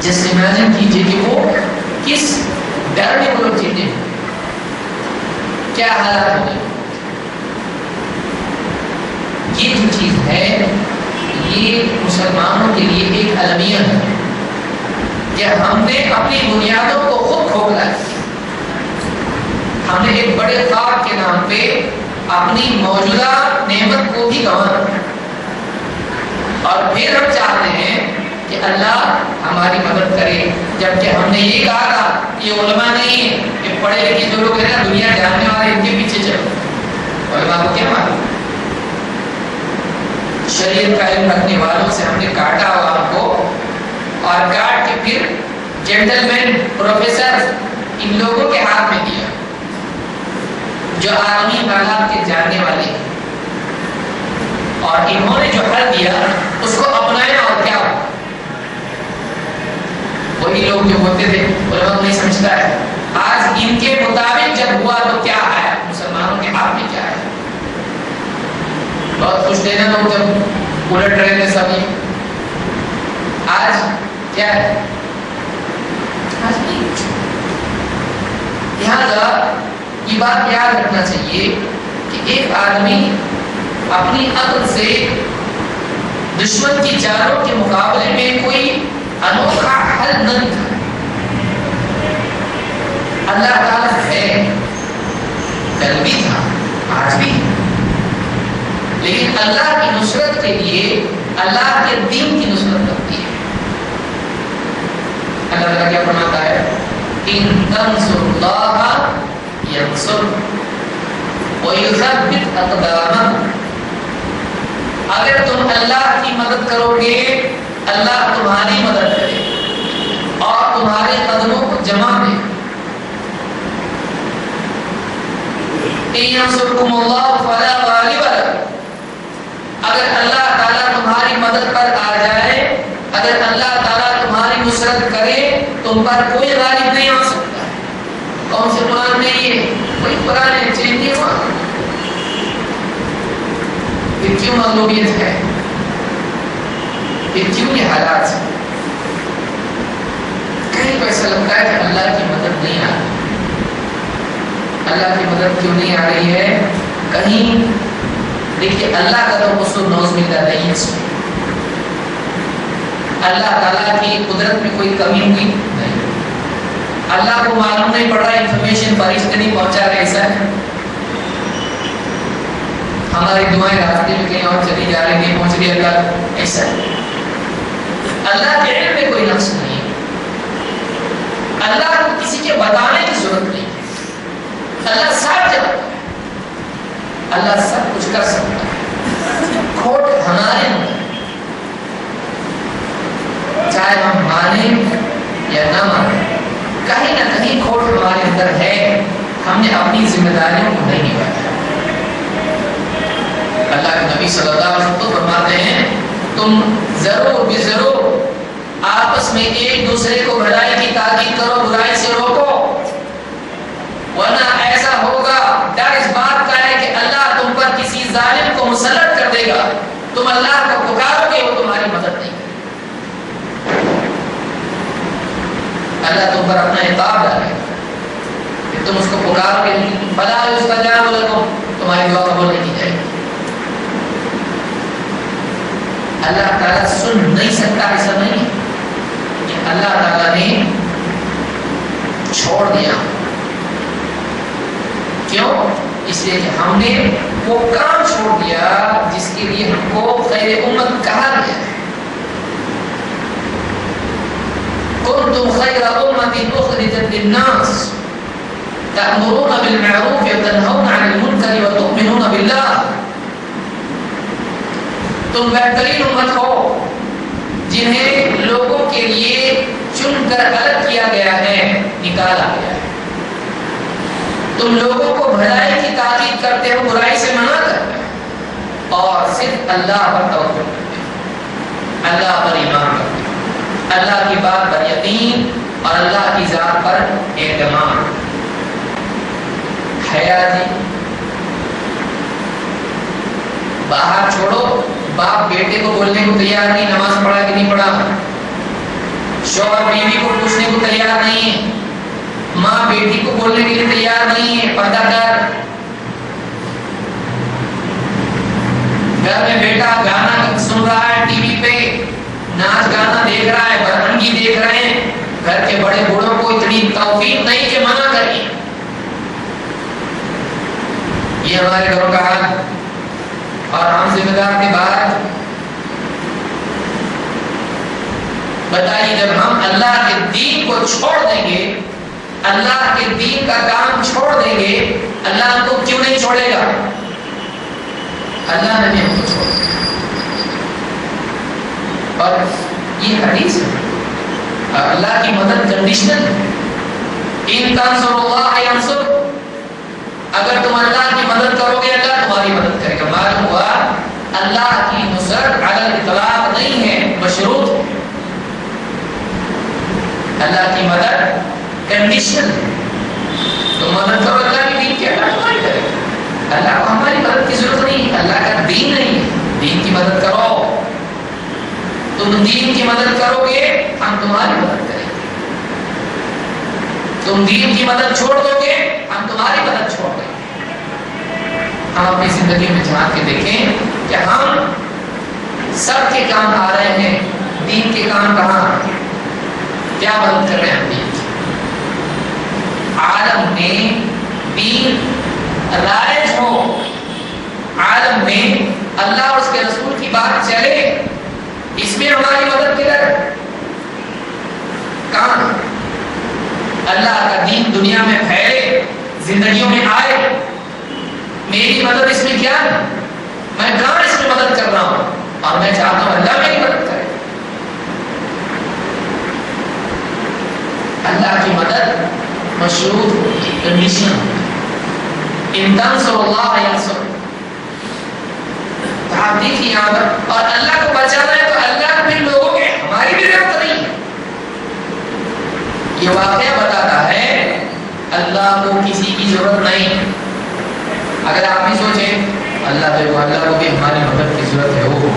جس امیجن کیجیے کہ وہ کس ڈر میں وہ لوگ جیتے ہیں، کیا حالات ہوگی. یہ جو چیز ہے یہ مسلمانوں کے لیے ایک المیت ہے کہ ہم نے اپنی بنیادوں کو خود کھوکھلا دیا. ہم نے ایک بڑے خواب کے نام پہ اپنی موجودہ نعمت کو بھی گنوایا اور پھر ہم چاہتے ہیں کہ اللہ ہماری مدد کرے، جبکہ ہم نے یہ کہا تھا یہ علماء نہیں ہے، یہ پڑھے لکھے جو لوگ ہیں نا دنیا جاننے والے، ان کے پیچھے چلو. علماء کو کیا معلوم؟ شریعت کا علم رکھنے والوں سے ہم نے کاٹا عوام کو اور کاٹ کے پھر جینٹل مین پروفیسر ان لوگوں کے ہاتھ میں دیا جو عالمی حالات کے جاننے والے ہیں، اور انہوں نے جو حل دیا اس کو اپنایا اور کیا ہوا. وہی لوگ جو ہوتے تھے علماء نہیں سمجھتا ہے، آج ان کے مطابق جب ہوا تو کیا ہے، مسلمانوں کے ہاتھ میں کیا ہے. بہت خوش تھے نا لوگ جب الٹ رہے تھے سب، آج کیا ہے، آج نہیں. لہٰذا یہ بات یاد رکھنا چاہیے کہ ایک آدمی اپنی عقل سے دشمن کی چالوں کے مقابلے میں کوئی انوکھا حل نہ نکالے. اللہ تعالیٰ ہے، کل بھی تھا آج بھی، لیکن اللہ کی نصرت کے لیے اللہ کے دین کی نصرت کرتی ہے. اللہ تعالیٰ کیا فرماتا ہے، ان تنصروا اللہ ینصرکم ویثبت اقدامکم. اگر تم اللہ کی مدد کرو گے اللہ تمہاری مدد کرے اور تمہارے قدموں کو جمع دے. ان ینصرکم اللہ فلا غالب لکم. اگر اللہ تعالیٰ تمہاری مدد پر آ جائے، اگر اللہ تعالیٰ تمہاری نصرت کرے تم پر کوئی غالب نہیں آ سکتا. کون سے قرآن میں یہ کوئی قرآن چینج نہیں ہوا؟ پھر کیوں مغلوبیت ہے، پھر کیوں یہ حالات ہے؟ کہیں کو ایسا لگتا ہے کہ اللہ کی مدد نہیں آ رہی. اللہ کی مدد کیوں نہیں آ رہی ہے؟ کہیں دیکھیے اللہ کا تو قصور نوز ملتا نہیں ہے اس میں. اللہ تعالیٰ کی قدرت میں کوئی کمی ہوئی نہیں. اللہ کو معلوم نہیں پڑ رہا انفارمیشن فرشتے نہیں پہنچا رہے، ایسا ہے. ہماری دعائیں راستے میں کہیں اور چلی جا رہی نہیں پہنچ رہی اللہ، ایسا ہے. اللہ کے علم میں کوئی نقص نہیں ہے. اللہ کو کسی کے بتانے کی ضرورت نہیں ہے. اللہ سب جانتا ہے، اللہ سب کچھ کر سکتا ہے. کھوٹ ہمارے اندر چاہے ہم مانیں یا نہ مانیں، کہیں نہ کہیں کھوٹ ہمارے اندر ہے. ہم نے اپنی ذمہ داریوں کو نہیں نبھایا. اللہ کے نبی صلی اللہ علیہ وسلم تو فرماتے ہیں تم ضرور بضرور آپس میں ایک دوسرے کو بھلائی کی تاکید کرو، برائی سے روکو، ورنہ ایسا ہوگا ڈر اس بات کا ہے کہ اللہ تم پر کسی ظالم کو مسلط کر دے گا، تم اللہ کو پکارو گے وہ تمہاری مدد نہیں کرے گا، اللہ تم پر اپنا عتاب ڈالے گا کہ تم اس کو پکارو گے فلا یستجاب لکم، تمہاری دعا قبول نہیں کی جائے گی. اللہ تعالیٰ سن نہیں سکتا ایسا نہیں کہ اللہ تعالیٰ نے چھوڑ دیا. کیوں؟ اس لیے کہ ہم نے وہ کام چھوڑ دیا جس کے لیے ہم کو خیر امت کہا گیا ہے. کنتم خیر امت اخرجت للناس تأمرون بالمعروف وتنهون عن المنکر وتؤمنون باللہ. تم بہترین امت ہو جنہیں لوگوں کے لیے چن کر الگ کیا گیا ہے، نکالا گیا ہے. تم لوگوں کو بھلائی کی تاکید کرتے ہو، برائی سے منع کرتے ہو، اور صرف اللہ پر توکل کرتے ہو، اللہ پر ایمان کرتے ہو، اللہ کی بات پر یقین اور اللہ کی ذات پر اعتماد. حیا جی باہر چھوڑو، باپ بیٹے کو بولنے کو تیار نہیں نماز پڑھا کہ نہیں پڑھا، شوہر بیوی کو پوچھنے کو تیار نہیں ہے، ماں بیٹی کو بولنے کے لیے تیار نہیں ہے پردہ کر. گھر میں بیٹا گانا سن رہا ہے ٹی وی پہ، ناچ گانا دیکھ رہا ہے، برہنگی دیکھ رہے ہیں، گھر کے بڑے بوڑھوں کو اتنی توفیق نہیں کہ منع کریں. یہ ہمارے گھروں کا حال، اور ہم ذمہ دار کے بعد بتائیے جب ہم اللہ کے دین کو چھوڑ دیں گے، اللہ کے دین کا کام چھوڑ دیں گے، اللہ ہم کو کیوں نہیں چھوڑے گا؟ اللہ نے بھی ہم کو چھوڑ دیا. اور یہ حدیث ہے، اللہ کی مدد کنڈیشنل ہے. ان تنصروا اللہ ینصرکم، اگر تم اللہ کی مدد کرو گے اللہ تمہاری مدد کرے گا. معلوم ہوا اللہ کی نصرت علی الاطلاق نہیں ہے، مشروط ہے. اللہ کی مدد کنڈیشنل ہے. تم مدد کرو اللہ کی دین کی، اللہ تمہاری کرے گا. اللہ کو ہماری مدد کی ضرورت نہیں، اللہ کا دین نہیں ہے. دین کی مدد کرو، تم دین کی مدد کرو گے ہم تمہاری مدد کریں گے. تم دین کی مدد چھوڑ دو گے ہم تمہاری مدد چھوڑ دیں گے. ہم اپنی زندگی میں جھانک کے دیکھیں کہ ہم سب کے کام آ رہے ہیں، دین کے کام کہاں، کیا مدد کر رہے ہیں ہم دین کی. عالم میں دین رائج ہو، عالم میں اللہ اور اس کے رسول کی بات چلے، اس میں ہماری مدد کدھر کہاں؟ اللہ کا دین دنیا میں پھیلے، زندگیوں میں آئے، میری مدد اس میں کیا ہے؟ میں کہاں اس میں مدد کر رہا ہوں؟ اور میں چاہتا ہوں اللہ میری مدد کرے. اللہ کی مدد مشروط کنڈیشن، ان تنصروا اللہ ینصرکم. تو آپ دیکھیے یہاں پر، اور اللہ کو بچانا ہے تو اللہ بھی لوگوں کے، ہماری بھی ضرورت نہیں ہے. یہ واقعہ بتاتا ہے اللہ کو کسی کی ضرورت نہیں. اگر آپ بھی سوچیں اللہ کو بھی ہماری مدد کی ضرورت ہے، وہ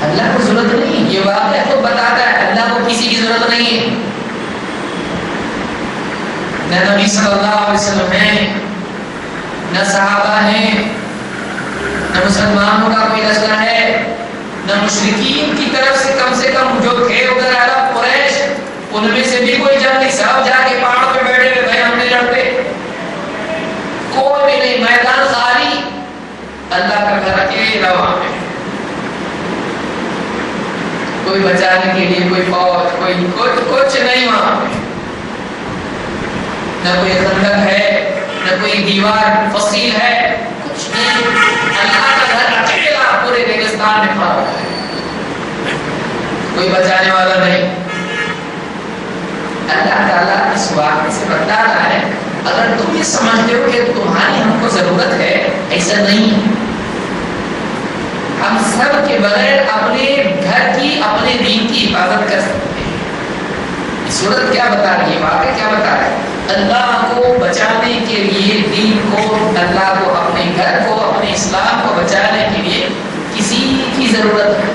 اللہ کو ضرورت نہیں. یہ واقعہ تو بتاتا ہے اللہ کو کسی کی ضرورت نہیں ہے. نہ نبی صلی اللہ علیہ وسلم ہیں، نہ صحابہ ہیں، نہ مسلمانوں کا کوئی رسلہ ہے، نہ مشرکین کی طرف سے کم جو تھے ادھر عرب قریش، ان میں سے بھی کوئی جنگ نہیں. سب جا کے پہاڑ پہ بیٹھے ہوئے، بھائی ہم نے لڑتے، کوئی بھی نہیں، میدان خالی، اللہ کا گھر اکیلا وہاں پہ، کوئی بچانے کے لیے کوئی فوج، کوئی کچھ نہیں وہاں پہ. نہ کوئی خندق ہے، نہ کوئی دیوار فصیل ہے، کچھ نہیں. اللہ کا گھر اکیلا پورے ریگستان میں پڑا ہوا ہے، کوئی بچانے والا نہیں. اللہ تعالیٰ اس واقعے سے بتا رہا ہے اگر تم یہ سمجھتے ہو کہ تمہاری ہم کو ضرورت ہے، ایسا نہیں ہے۔ ہم سب کے بغیر اپنے گھر کی، اپنے دین کی حفاظت کر سکتے ہیں۔ صورت کیا بتا رہی ہے، واقعہ کیا بتا رہا ہے؟ اللہ کو بچانے کے لیے، دین کو، اللہ کو، اپنے گھر کو، اپنے اسلام کو بچانے کے لیے کسی کی ضرورت ہے۔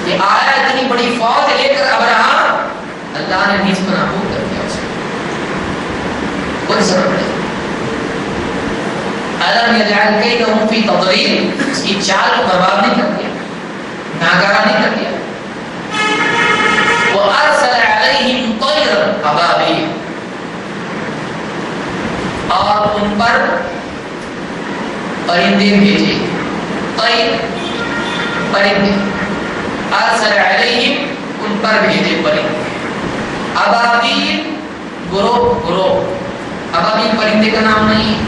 یہ آیا اتنی بڑی فوج لے کر ابراہیم، اللہ نے نیز کو نابود کر دیا اسے، کوئی ضرورت نہیں۔ الم یجعل کیدہم فی تضلیل، اس کی چال کو برباد نہیں کر دیا، ناکارہ نہیں کر دیا۔ وارسل علیہم طیرا ابابیل، اور ان پر پرندے بھیجے، طیر پرندے، ارسل علیہم ان پر بھیجے پرندے، ابابیل گروہ گروہ۔ ابابیل پرندے کا نام نہیں،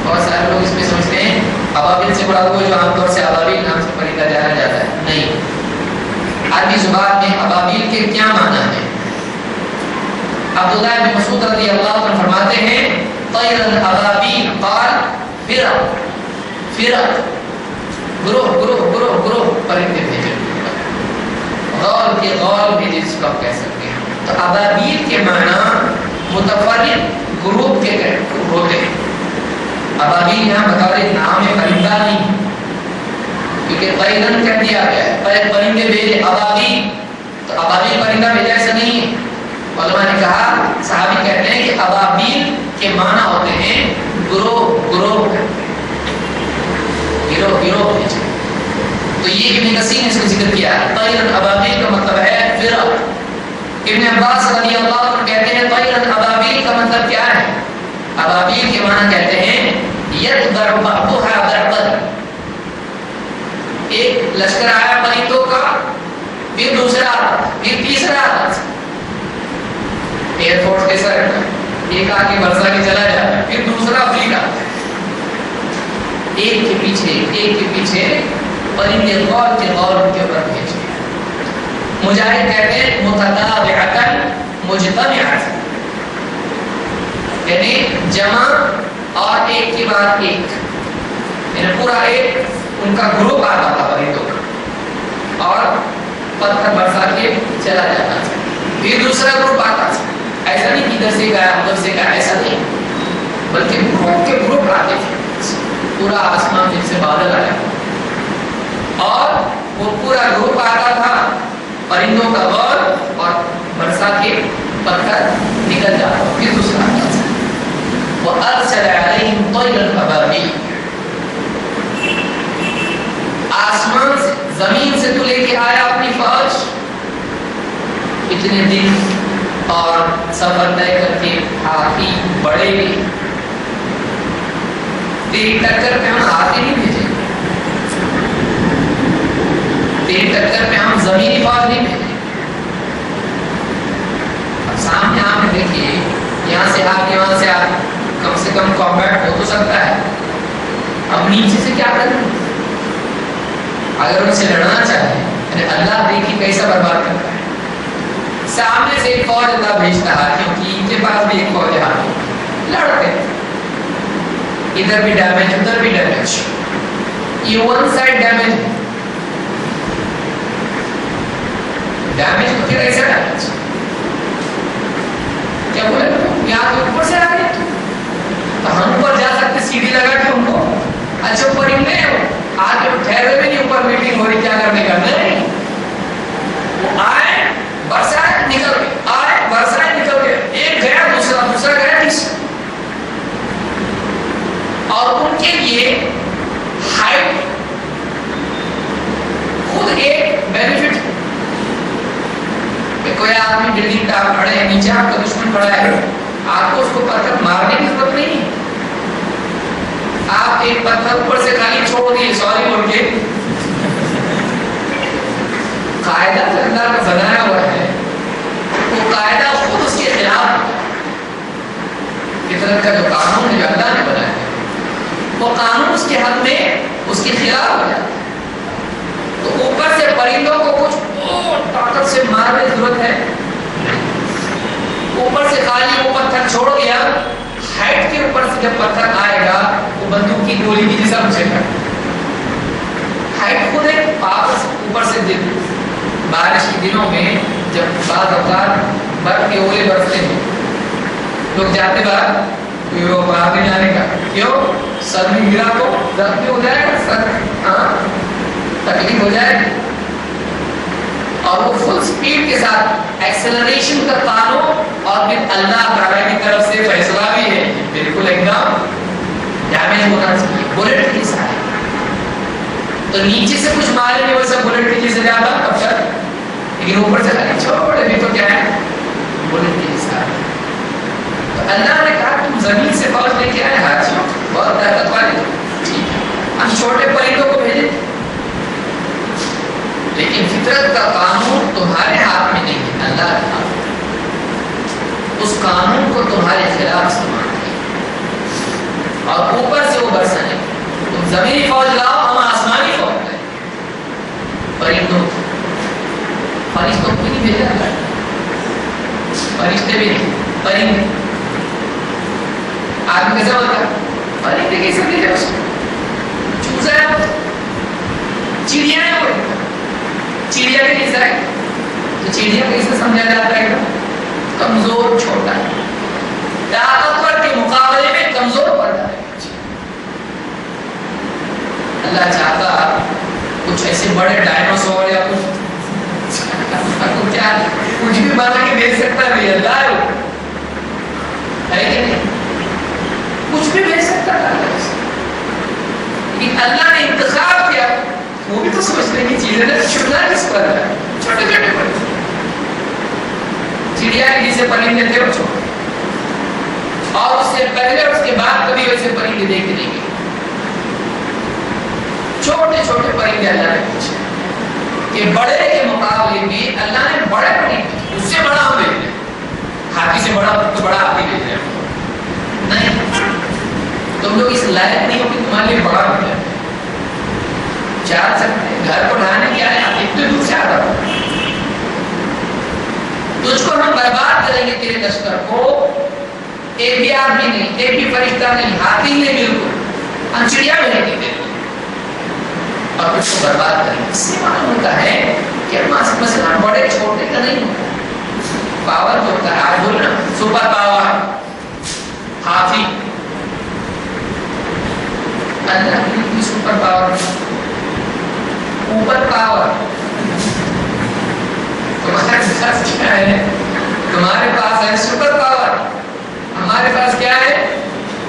بہت سارے لوگ اس میں سمجھتے ہیں ابابیل سے مراد وہ جو عام طور سے ابابیل نام سے پرندہ جانا جاتا ہے، نہیں۔ عربی زبان میں ابابیل کے کیا معنی ہے؟ عبداللہ بن مسعود رضی اللہ عنہ فرماتے ہیں طیر الابابیل قال فرق، فرق گروہ گروہ گروہ گروہ پرندے بھیجے، غول کے غول بھی جس کو آپ کہہ سکتے ہیں۔ تو ابابیل کے معنی متفرد گروپ کے ہوتے ہیں۔ ابابیل یہاں بطور نام پرندہ نہیں، کیونکہ طیرن کہہ دیا گیا ہے، پرندے بھیجے ابابیل، تو ابابیل پرندہ بھیجا ایسا نہیں ہے۔ علماء نے کہا، صحابی کہتے ہیں کہ ابابیل کے معنی ہوتے ہیں گروہ گروہ، گروہ گروہ بھیجے۔ تو یہ ابن کثیر نے اس کو ذکر کیا ہے، طیرن ابابیل کا مطلب ہے فرق۔ ابن عباس رضی اللہ عنہ کہتے ہیں طیرن ابابیل کا مطلب کیا ہے؟ ابابیل کے معنی کہتے ہیں یتبع بعضها بعضا، ایک لشکر آیا پرندوں کا، پھر دوسرا، پھر تیسرا۔ ایئر فورس کیسا رہتا ہے، ایک آگے برسا کے چلا جاتا ہے، پھر دوسرا فلیٹ آتا ہے، ایک کے پیچھے ایک کے پیچھے پرندے غور کے غور ان کے اوپر بھیجے۔ مجاہد کہتے ہیں متتابعۃ مجتمعۃ، یعنی جمع اور ایک کے بعد ایک، یعنی پورا ایک ان کا گروپ آتا تھا پرندوں کا، اور پتھر برسا کے چلا جاتا تھا، پھر دوسرا گروپ آتا تھا۔ ایسا نہیں کہ ادھر سے گیا ادھر سے گیا، ایسا نہیں، بلکہ گروپ کے گروپ آتے تھے، پورا آسمان جن سے بادل آیا، اور وہ پورا گروپ آتا تھا، پرندوں کا غور، اور برسا کے پتھر نکل جاتا، پھر دوسرا آتا تھا۔ وَأَرْسَلَ عَلَيْهِمْ طَيْرًا أَبَابِيلَ، آسمان سے، زمین سے تو لے کے آیا اپنی فوج، اتنے دن اور سفر طے کر کے ہاتھی بڑے بھی، تیری ٹکر پہ ہم ہاتھی نہیں بھیجے، تیری ٹکر پہ ہم زمینی فوج نہیں بھیجے۔ اب سامنے آپ دیکھیے، یہاں سے ہاتھی وہاں سے ہاتھی، کم سے کم کمبیٹ ہو تو سکتا ہے، اب نیچے سے کیا کریں؟ اگر ان سے لڑنا چاہے، یعنی اللہ دیکھی کیسا برباد کرتا ہے، سامنے سے ایک فوج اللہ بھیجتا ہے، کیونکہ ان کے پاس بھی ایک فوج ہے، لڑتے ادھر بھی ڈیمیج ادھر بھی ڈیمیج، یہ ون سائڈ ڈیمیج ہے، ڈیمیج تو پھر ایسا ڈیمیج کیا بولے یہاں تو اوپر سے آ گئے تو ہم اوپر جا سکتے سیڑھی لگا کے ان کو، اچھا اوپر ہی نہیں آج ٹھہرے بھی نہیں، اوپر میٹنگ ہو رہی کیا کرنے کا، نہیں، وہ آئے برسائے نکل گئے، آئے برسائے نکل گئے، ایک گیا دوسرا، دوسرا گیا تیسرا، اور ان کے لیے ہائٹ خود ایک بینیفٹ ہے۔ کوئی آدمی بلڈنگ ٹاپ کھڑے ہے، نیچے آپ کا دشمن کھڑا ہے، آپ کو اس کو پتھر مارنے کی ضرورت نہیں ہے، آپ ایک پتھر اوپر سے خالی چھوڑ دیے سوری بول کے، قاعدہ اللہ کا بنایا ہوا ہے، وہ قاعدہ خود اس کے خلاف، فطرت کا جو قانون ہے جو اللہ نے بنایا ہے، وہ قانون اس کے حد میں اس کے خلاف ہو جاتا ہے، تو اوپر سے پرندوں کو کچھ اور طاقت سے مارنے کی ضرورت ہے، اوپر سے خالی وہ پتھر چھوڑ دیا، ہائٹ کے اوپر سے جب پتھر آئے گا وہ بندوق کی گولی کی جیسا مجھے گا. ہائٹ خود ایک پاس اوپر سے دل. بارش کے دنوں میں جب بعض اوقات برف کے اولے برستے ہیں، لوگ جاتے باہر وہ باہر نہیں جانے کا، کیوں؟ سر میں گرا تو زخمی ہو جائے گا، سر تکلیف ہو جائے گی. اور وہ فل سپیڈ کے ساتھ ایکسلریشن کا قانون اور پھر اللہ تعالیٰ کی طرف سے فیصلہ بھی ہے، بالکل ایک دم ڈیمیج ہونا چاہیے. بلٹ کی ساتھ تو نیچے سے کچھ مارے نہیں ویسا بلٹ کی سے زیادہ افسر، لیکن اوپر سے چھوڑے بھی تو کیا ہے بلٹ کی ساتھ. تو اللہ نے کہا تم زمین سے فوج لے کے آئے ہاتھیوں بہت طاقت والے، ٹھیک ہے ہم چھوٹے پرندوں کو بھیجے، لیکن فطرت کا قانون تمہارے ہاتھ میں نہیں ہے، اللہ کے ہاتھ میں. اس قانون کو تمہارے خلاف استعمال کیا اور اوپر سے وہ برسنے. تم زمینی فوج لاؤ، ہم آسمانی فوج لائیں. پرندوں فرشتوں کو نہیں بھیجا اللہ، فرشتے بھی نہیں، پرندے. آدمی کیسا ہوتا ہے؟ پرندے کیسے بھیجا اس کو؟ چوزا ہے، چڑیا ہے، وہ چڑیا کے کیسا ہے؟ تو چڑیا کیسے سمجھا جاتا ہے؟ کمزور چھوٹا ہے، طاقتور کے مقابلے میں کمزور پڑتا ہے. اللہ چاہتا کچھ ایسے بڑے ڈائنوسور یا کچھ بھی بنا کے دے سکتا ہے اللہ ہے کہ نہیں؟ کچھ بھی بھیج سکتا ہے لیکن اللہ نے انتخاب کیا. وہ بھی تو سوچنے کی چیز ہے نا، چڑنا کس پر ہے؟ چھوٹے چھوٹے پرندے. چڑیا کے جیسے پرندے تھے وہ چھوٹے، اور اس سے پہلے اور اس کے بعد کبھی ویسے پرندے دیکھے نہیں گئے. چھوٹے چھوٹے پرندے اللہ نے پوچھے کہ بڑے کے مقابلے میں اللہ نے بڑے پرندے، اس سے بڑا ہم بھیج دیں. ہاتھی سے بڑا تو بڑا ہاتھی بھیج دیں نہیں. تم لوگ اس لائق نہیں ہو کہ تمہارے لیے بڑا ہو جائے. چار سکتے گھر کو ڈھانے کی آئے آپ اتنے دور سے آتا ہو. تجھ کو ہم برباد کریں گے تیرے لشکر کو. ایک بھی آدمی نہیں، ایک بھی فرشتہ نہیں، ہاتھی نہیں، بالکل ہم چڑیا بھیج دیں گے اور اس کو برباد کریں گے. اس سے معلوم ہوتا ہے کہ مسئلہ بڑے چھوٹے کا نہیں ہوتا، پاور جو ہوتا ہے. آج بول نا سپر پاور ہاتھی، اللہ کی سپر پاور اوپر پاور. تمہارے پاس کیا ہے؟ تمہارے پاس ہے سپر پاور، ہمارے پاس کیا ہے؟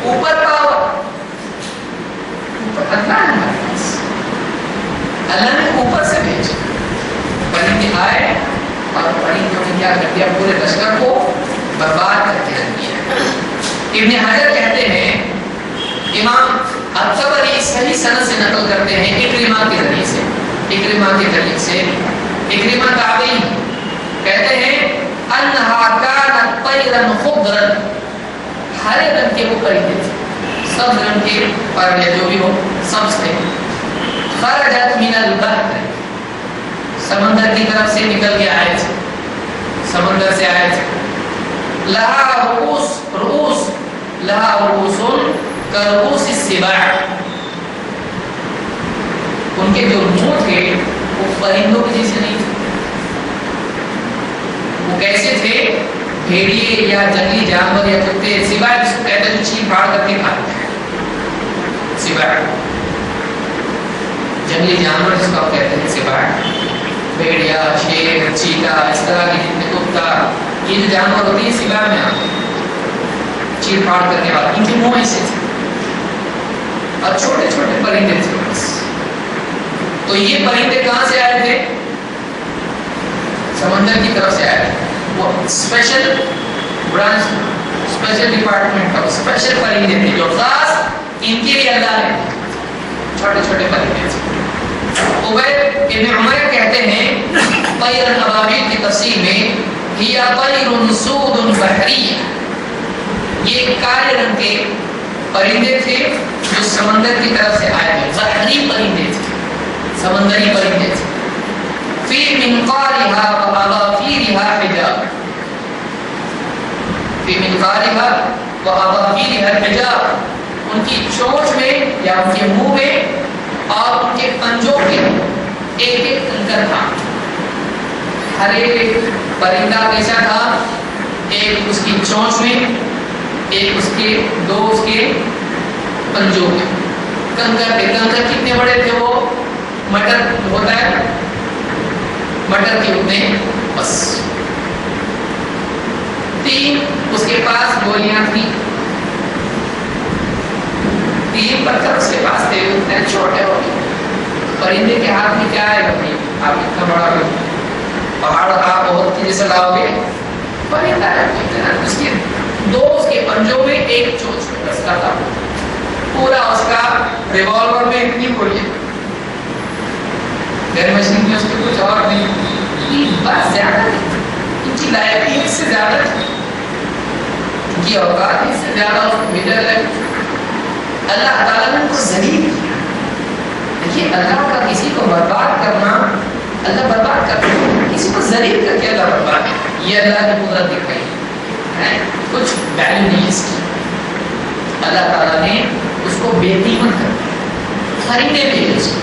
اوپر پاور. اللہ ہے ہمارے پاس، اللہ نے اوپر سے بھیجا. پرندے آئے اور پرندوں نے کیا کر دیا؟ پورے لشکر کو برباد کر کے رکھ دیا. ابن حجر کہتے ہیں، امام الطبری صحیح سند سے نقل کرتے ہیں اکرمہ کے ذریعے سے، اکرمہ تابعی کہتے ہیں انہا کانت طیرا خضرا، ہرے رنگ کے وہ پرندے تھے، سبز رنگ کے پرندے جو بھی ہو سبز تھے. خرجت من البحر، سمندر کی طرف سے نکل کے آئے تھے، سمندر سے آئے تھے. لہا رؤوس کرؤوس السباع، ان کے جو منہ تھے وہ پرندوں کے جیسے نہیں تھے. وہ کیسے تھے؟ بھیڑیے یا جنگلی جانور یا کتے، سباع جس کو کہتے ہیں جو چین پھاڑ کر کے کھاتے ہیں، سباع جنگلی جانور جس کو آپ کہتے ہیں سباع. بھیڑیا، شیر، چیتا، اس طرح کے جتنے کتا، یہ جو جانور ہوتی ہیں سباع میں آتے ہیں، چیر پھاڑ کرنے والے. ان کے منہ ایسے تھے اور چھوٹے چھوٹے پرندے تھے بس. تو یہ پرندے کہاں سے آئے تھے؟ سمندر کی طرف سے آئے تھے. وہ اسپیشل برانچ، اسپیشل ڈپارٹمنٹ کا اسپیشل پرندے تھے جو خاص ان کے لیے اللہ نے چھوٹے چھوٹے پرندے تھے. عبید ابن عمر کہتے ہیں طیر الابابیل کی تفسیر میں ہی طیر سود بحریہ، یہ کالے رنگ کے پرندے تھے جو سمندر کی طرف سے آئے تھے. بحری پرندے تھے، سمندری پرندے تھے. فی منقارها واظافیرها حجاب، فی منقارها وأظافرها الحجاب، ان کی چونچ میں یا ان کے منہ میں اور ان کے پنجوں کے ایک ایک کنکر تھا. ہر ایک پرندہ کیسا تھا؟ ایک اس کی چونچ میں، ایک اس کے دو اس کے پنجوں میں کنکر تھے. کنکر کتنے بڑے تھے؟ وہ مٹر ہوتا ہے، مٹر کے اتنے بس. 3 اس کے پاس گولیاں تھیں، 3 پتھر اس کے پاس تھے، اتنے چھوٹے ہو گئے. پرندے کے ہاتھ میں کیا ہے؟ آپ اتنا بڑا پہاڑ آپ بہت تیزی سے لاؤ گے، پرندہ ہے اس کے اس کے پنجوں میں ایک چونچ میں بس تھا. پورا اس کا ریوالور میں اتنی گولی، گھر مشین میں اس کے کچھ اور نہیں، بس زیادہ ان کی لائبریری اس سے زیادہ ان کی اوقات اس سے زیادہ مڈل ہے. اللہ تعالیٰ نے ان کو ذلیل کیا. دیکھیے اللہ کا کسی کو برباد کرنا، اللہ برباد کرتا ہے، کسی کو ذلیل کر کے اللہ برباد ہے. یہ اللہ کی قدرت دکھائی ہے، کچھ ویلیو نہیں اس کی. اللہ تعالیٰ نے اس کو بے قیمت کر دیا، خریدے بھی ہے اس کو.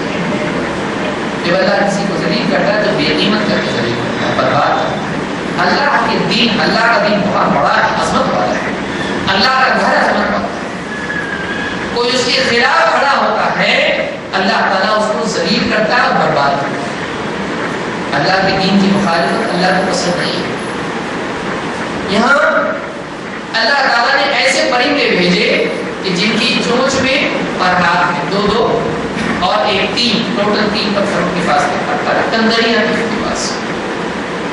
جب اللہ کسی کو ذلیل کرتا ہے تو بے قیمت کر کے ذلیل کرتا ہے، برباد کرتا ہے. اللہ کے دین، اللہ کا دین بہت بڑا ہے، عظمت والا ہے. اللہ کا گھر عظمت والا ہے. کوئی اس کے خلاف کھڑا ہوتا ہے اللہ تعالیٰ اس کو ذلیل کرتا ہے اور برباد کرتا ہے. اللہ کے دین کی مخالفت اللہ کو پسند نہیں ہے. یہاں اللہ تعالیٰ نے ایسے پرندے بھیجے کہ جن کی چونچ میں اور ہاتھ میں 2 اور ایک 3، ٹوٹل 3 پتھروں کے پاس پتھر کنگریاں تھیں اس کے پاس.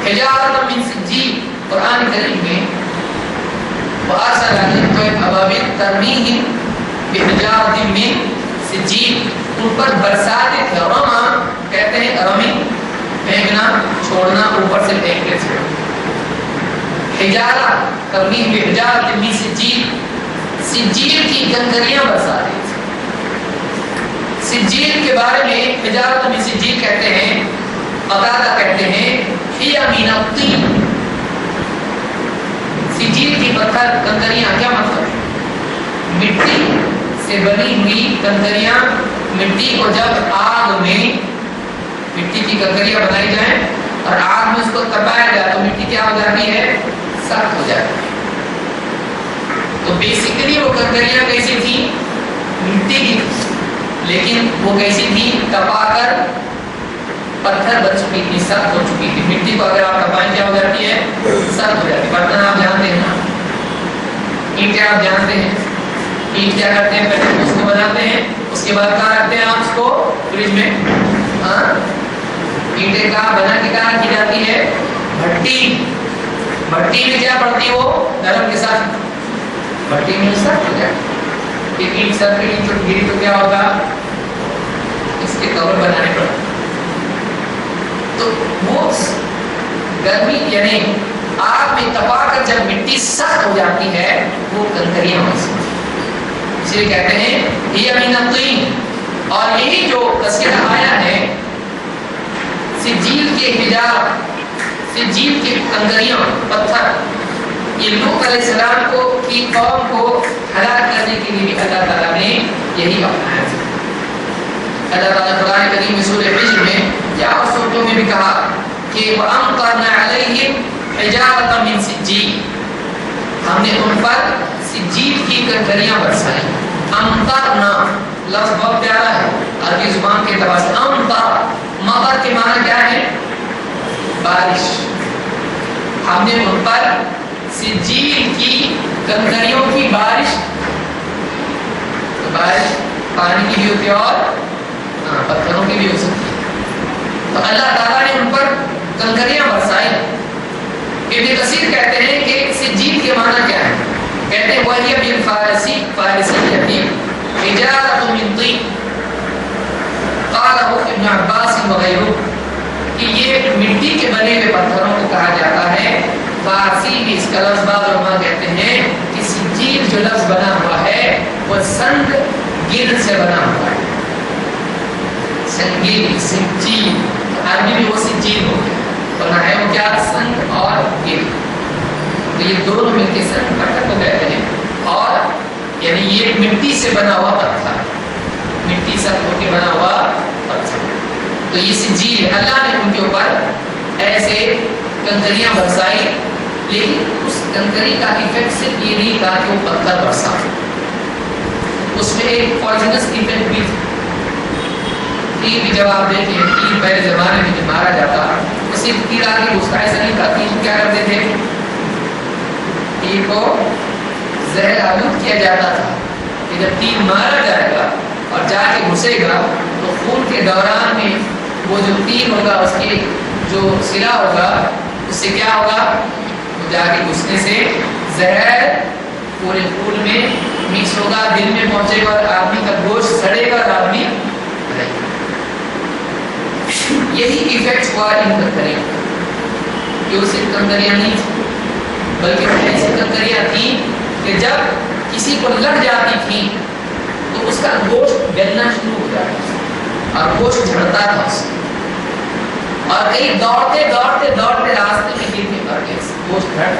حجارۃ من سجیل، قرآن کریم میں وَأَرْسَلَ عَلَيْهِمْ أَبَابِيلَ تَرْمِيهِم بِحِجَارَةٍ مِّن سِجِّيلٍ، ان پر برساتے تھے. رما کہتے ہیں رمی، پھینکنا، چھوڑنا، اوپر سے پھینکتے تھے. حجارہ ترمیم بحجارۃ من سجیل، سجیل کی کنکریاں برساتے تھے. سجیل کے بارے میں حجارۃ من سجیل کہتے ہیں، قتادہ کہتے ہیں ہی من الطین. سجیل کی پتھر کنکریاں کیا مطلب ہے؟ مٹی سے بنی ہوئی کنکریاں. مٹی کو جب آگ میں مٹی کی کنکریاں بنائی جائیں اور آگ میں اس کو تپایا جائے تو مٹی کیا ہو جاتی ہے؟ سخت ہو جاتی ہے. تو بیسیکلی وہ کنکریاں کیسی تھیں؟ مٹی کی تھی، لیکن وہ کیسی تھی؟ تپا کر پتھر بن چکی تھی، سخت ہو چکی تھی. مٹی کو اگر آپ تپائیں کیا ہو جاتی ہے؟ سخت ہو جاتی ہے. برتن آپ جانتے ہیں نا، اینٹیں آپ جانتے ہیں. اینٹ کیا کرتے ہیں؟ پہلے اس کو بناتے ہیں، اس کے بعد کہاں رکھتے ہیں آپ اس کو؟ فریج میں. ہاں، اینٹیں کہاں بنا کے کہاں رکھی جاتی ہے؟ بھٹی. بھٹی میں کیا پڑتی ہے؟ وہ نرم کے ساتھ بھٹی میں سخت ہو جائے. ایک اینٹ سر پہ اینٹ گری تو کیا ہوگا؟ اس کے کور بنانے پڑتے. تو وہ گرمی یعنی آگ میں تپا کر جب مٹی سخت ہو جاتی ہے وہ کنکریاں ہو سکتی ہیں. اس لیے کہتے ہیں یہ من الطین. اور یہی جو تذکرہ آیا ہے سجیل کے حجارہ، سجیل کے کنکریاں، پتھر، یہ لوط علیہ السلام کو کی قوم کو ہلاک کرنے کے لیے بھی اللہ تعالیٰ نے یہی اپنایا تھا. اللہ تعالیٰ قرآن کریم میں سورہ حجر میں یا اور سورتوں میں بھی کہا کہ وَأَمْطَرْنَا عَلَيْهِمْ حِجَارَةً مِّن سِجِّيلٍ، ہم نے ان پر سجیل کی کنکریاں برسائیں. امطرنا لفظ بہت پیارا ہے عربی زبان کے اعتبار سے. امطر، مطر کے معنی کیا ہے؟ بارش. ہم نے ان پر سجیل کی کنکریوں کی بارش. تو بارش پانی کی بھی ہوتی ہے اور پتھروں کی بھی ہو سکتی ہے. تو اللہ تعالیٰ نے ان پر کنکریاں برسائی. ابن کثیر کہتے ہیں کہ سجیل کے معنی کیا ہے؟ کہتے ہیں وہی من فارسی، فارسی حجارۃ من طین. قالہ ابن عباس وغیرہ کہ یہ مٹی کے بنے ہوئے پتھروں کو کہا جاتا ہے. فارسی بھی اس کا لفظ بعض علماء کہتے ہیں کہ سجیل جو لفظ بنا ہوا ہے وہ سنگ گل سے بنا ہوا ہے. سنگیل، سجیل، عربی میں وہ سجیل ہو گیا، ورنہ ہے وہ کیا؟ سنگ اور گل. تو یہ دونوں مل کے سر پتھر کو کہتے ہیں. اور یعنی یہ مٹی سے بنا ہوا پتھر، مٹی سے ہو کے بنا ہوا پتھر. تو یہ سجیل ہے. اللہ نے ان کے اوپر ایسے کنکریاں برسائی، لیکن اس کنکری کا ایفیکٹ صرف یہ نہیں تھا کہ وہ پتھر برسا، اس میں ایک پوائزنس ایفیکٹ بھی تھا. تیر بھی جب آپ دیکھیں، تیر پہلے زمانے میں جب مارا جاتا تو صرف تیر آگے گھستا، ایسا نہیں تھا. تیر کیا کرتے تھے؟ تیر کو زہر آلود کیا جاتا تھا کہ جب تیر مارا جائے گا اور جا کے گھسے گا تو خون کے دوران میں وہ جو تیر ہوگا، اس کے جو سلا ہوگا، اس سے کیا ہوگا؟ جا کے گھسنے سے زہر پورے خون میں مکس ہوگا، دل میں پہنچے گا اور آدمی کا گوشت سڑے گا اور آدمی مرے گا. یہی ایفیکٹ ہوا ان کنکریوں کا. کہ وہ صرف کنکریاں نہیں تھیں بلکہ ایسی کنکریاں تھیں کہ جب کسی کو لگ جاتی تھیں تو اس کا گوشت گلنا شروع ہو جاتا تھا اور گوشت جھڑتا تھا اس سے. اور کئی دوڑتے دوڑتے دوڑتے راستے میں گر کے پڑ گئے، گوشت گھٹ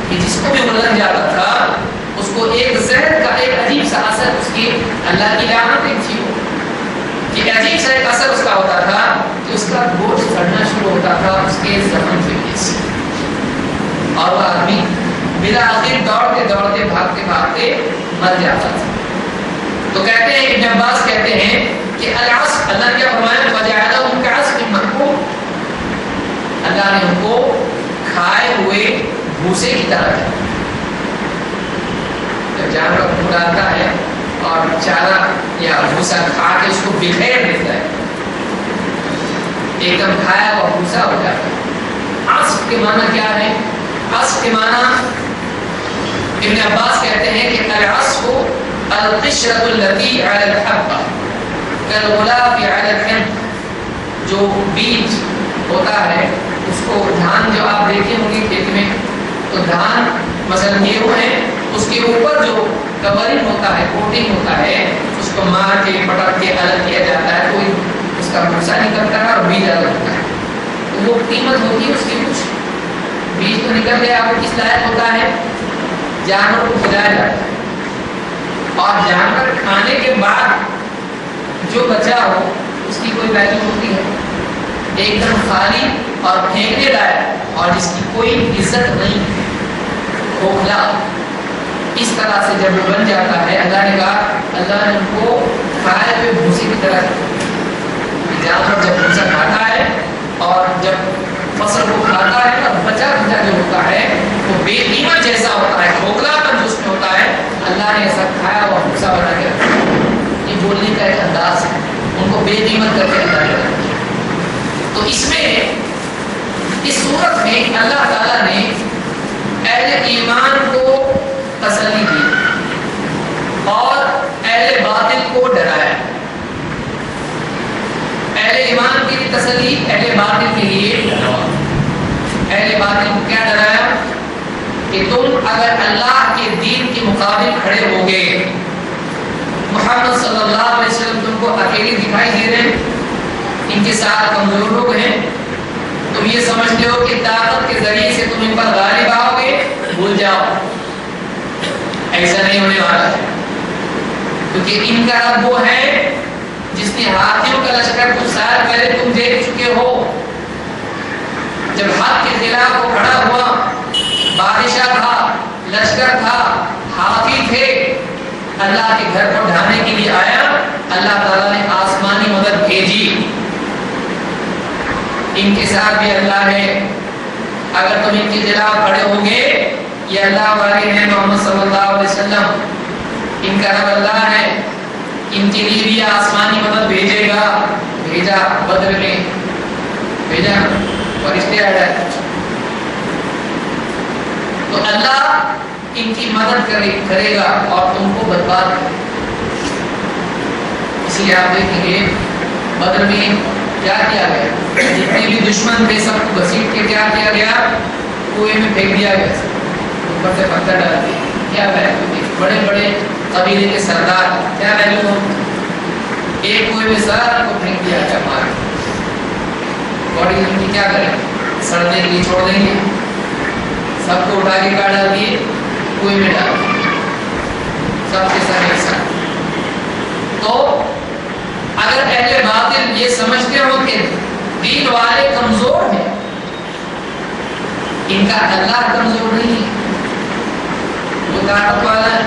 کہ جس کو بھی وہ لگ جاتا تھا اس کو ایک زہر کا ایک عجیب سا اثر، اس کی اللہ کی لعنت ایک تھی وہ کہ عجیب سا ایک اثر اس کا ہوتا تھا کہ اس کا گوشت سڑنا شروع ہوتا تھا اس کے زخم کی وجہ سے، اور وہ آدمی بالآخر دوڑتے دوڑتے بھاگتے بھاگتے مر جاتا تھا. تو کہتے ہیں ابن عباس کہتے ہیں کہ العصف، اللہ نے کیا فرمایا؟ وجعلہم کعصف مأکول، اللہ نے ان کو کھائے ہوئے بھوسے کی طرح کیا. جب جانور خون آتا ہے اور چارہ یا بھوسا کھا کے اس کو بکھیر دیتا ہے، ایک دم کھایا ہوا بھوسا ہو جاتا ہے. عصف کے معنی کیا ہے؟ عصف کے معنی ابن عباس کہتے ہیں کہ العصف القشرة التي على الحبة كالغلاف على الحنط. جو بیج ہوتا ہے اس کو، دھان جو آپ دیکھیں ہوں گے کھیت میں، تو دھان مثلا گیہوں ہے، اس کے اوپر جو کورنگ ہوتا ہے، کوٹنگ ہوتا ہے، اس کو مار کے پٹک کے الگ کیا جاتا ہے تو اس کا بھوسا نکلتا ہے اور بیج الگ ہوتا ہے. تو وہ قیمت ہوتی ہے اس کی. کچھ بیج تو نکل گیا، وہ کس لائق ہوتا ہے؟ جانور کو کھلایا جاتا ہے، اور جانور کھانے کے بعد جو بچا ہو اس کی کوئی ویلیو ہوتی ہے؟ ایک دم خالی اور پھینکنے لائق اور جس کی کوئی عزت نہیں، کھوکھلا. اس طرح سے جب وہ بن جاتا ہے، اللہ نے کہا، اللہ نے ان کو کھائے ہوئے بھوسے کی طرح. جانور جب بھوسا کھاتا ہے اور جب فصل کو کھاتا ہے اور بچا بچا جو ہوتا ہے وہ بے قیمت جیسا ہوتا ہے، کھوکھلا پن جو اس میں ہوتا ہے، اللہ نے ایسا کھایا ہوا بھوسا بنا کے رکھا. یہ بولنے کا ایک انداز ہے، ان کو بے قیمت کر کے اللہ نے رکھا. تو اس میں، اس صورت میں اللہ تعالیٰ نے اہل ایمان کو تسلی دی اور اہل باطل کو ڈرایا. اہل ایمان کے لیے تسلی، اہل باطل کے لیے ڈراوا. اہل باطل کو کیا ڈرایا؟ کہ تم اگر اللہ کے دین کے مقابل کھڑے ہوگے، محمد صلی اللہ علیہ وسلم تم کو اکیلے دکھائی دے رہے ہیں، ان کے ساتھ کمزور لوگ ہیں، تم یہ سمجھتے ہو کہ طاقت کے ذریعے سے تم ان پر غالب آؤ گے، بھول جاؤ، ایسا نہیں ہونے والا ہے. کیونکہ ان کا رب وہ ہے جس نے ہاتھیوں کا لشکر کچھ سال پہلے تم دیکھ چکے ہو. جب حق کے خلاف وہ کھڑا ہوا، بادشاہ تھا، لشکر تھا، ہاتھی تھے، اللہ کے گھر کو ڈھانے کے لیے آیا، اللہ تعالیٰ نے آسمانی مدد بھیجی. ان کے ساتھ بھی اللہ ہے. اگر تم ان کے خلاف کھڑے ہوں گے، یہ اللہ والے ہیں محمد صلی اللہ علیہ وسلم، ان کا رب اللہ ہے، ان کے لیے بھی آسمانی مدد بھیجے گا. بھیجا بدر میں، بھیجا فرشتے آئے. تو اللہ ان کی مدد کرے گا اور تم کو برباد کرے گا. اس لیے آپ دیکھیں گے بدر میں کیا کیا گیا؟ جتنے بھی دشمن تھے سب کو گھسیٹ کے کیا کیا گیا؟ کنویں میں پھینک دیا گیا، اوپر سے پتھر ڈال دیا. کیا ویلیو؟ بڑے بڑے قبیلے کے سردار، کیا ویلیو ہو؟ ایک کنویں میں سر کو پھینک دیا گیا، مار باڈی ان کی کیا کریں؟ سڑنے کے لیے چھوڑ دیں گے؟ سب کو اٹھا کے کہاں ڈال دیے؟ کنویں میں ڈال دیے، سب کے سب ایک ساتھ۔ تو اگر اہل باطل یہ سمجھتے ہو کہ دین والے کمزور ہیں، ان کا اللہ کمزور نہیں ہے، وہ طاقت والا ہے۔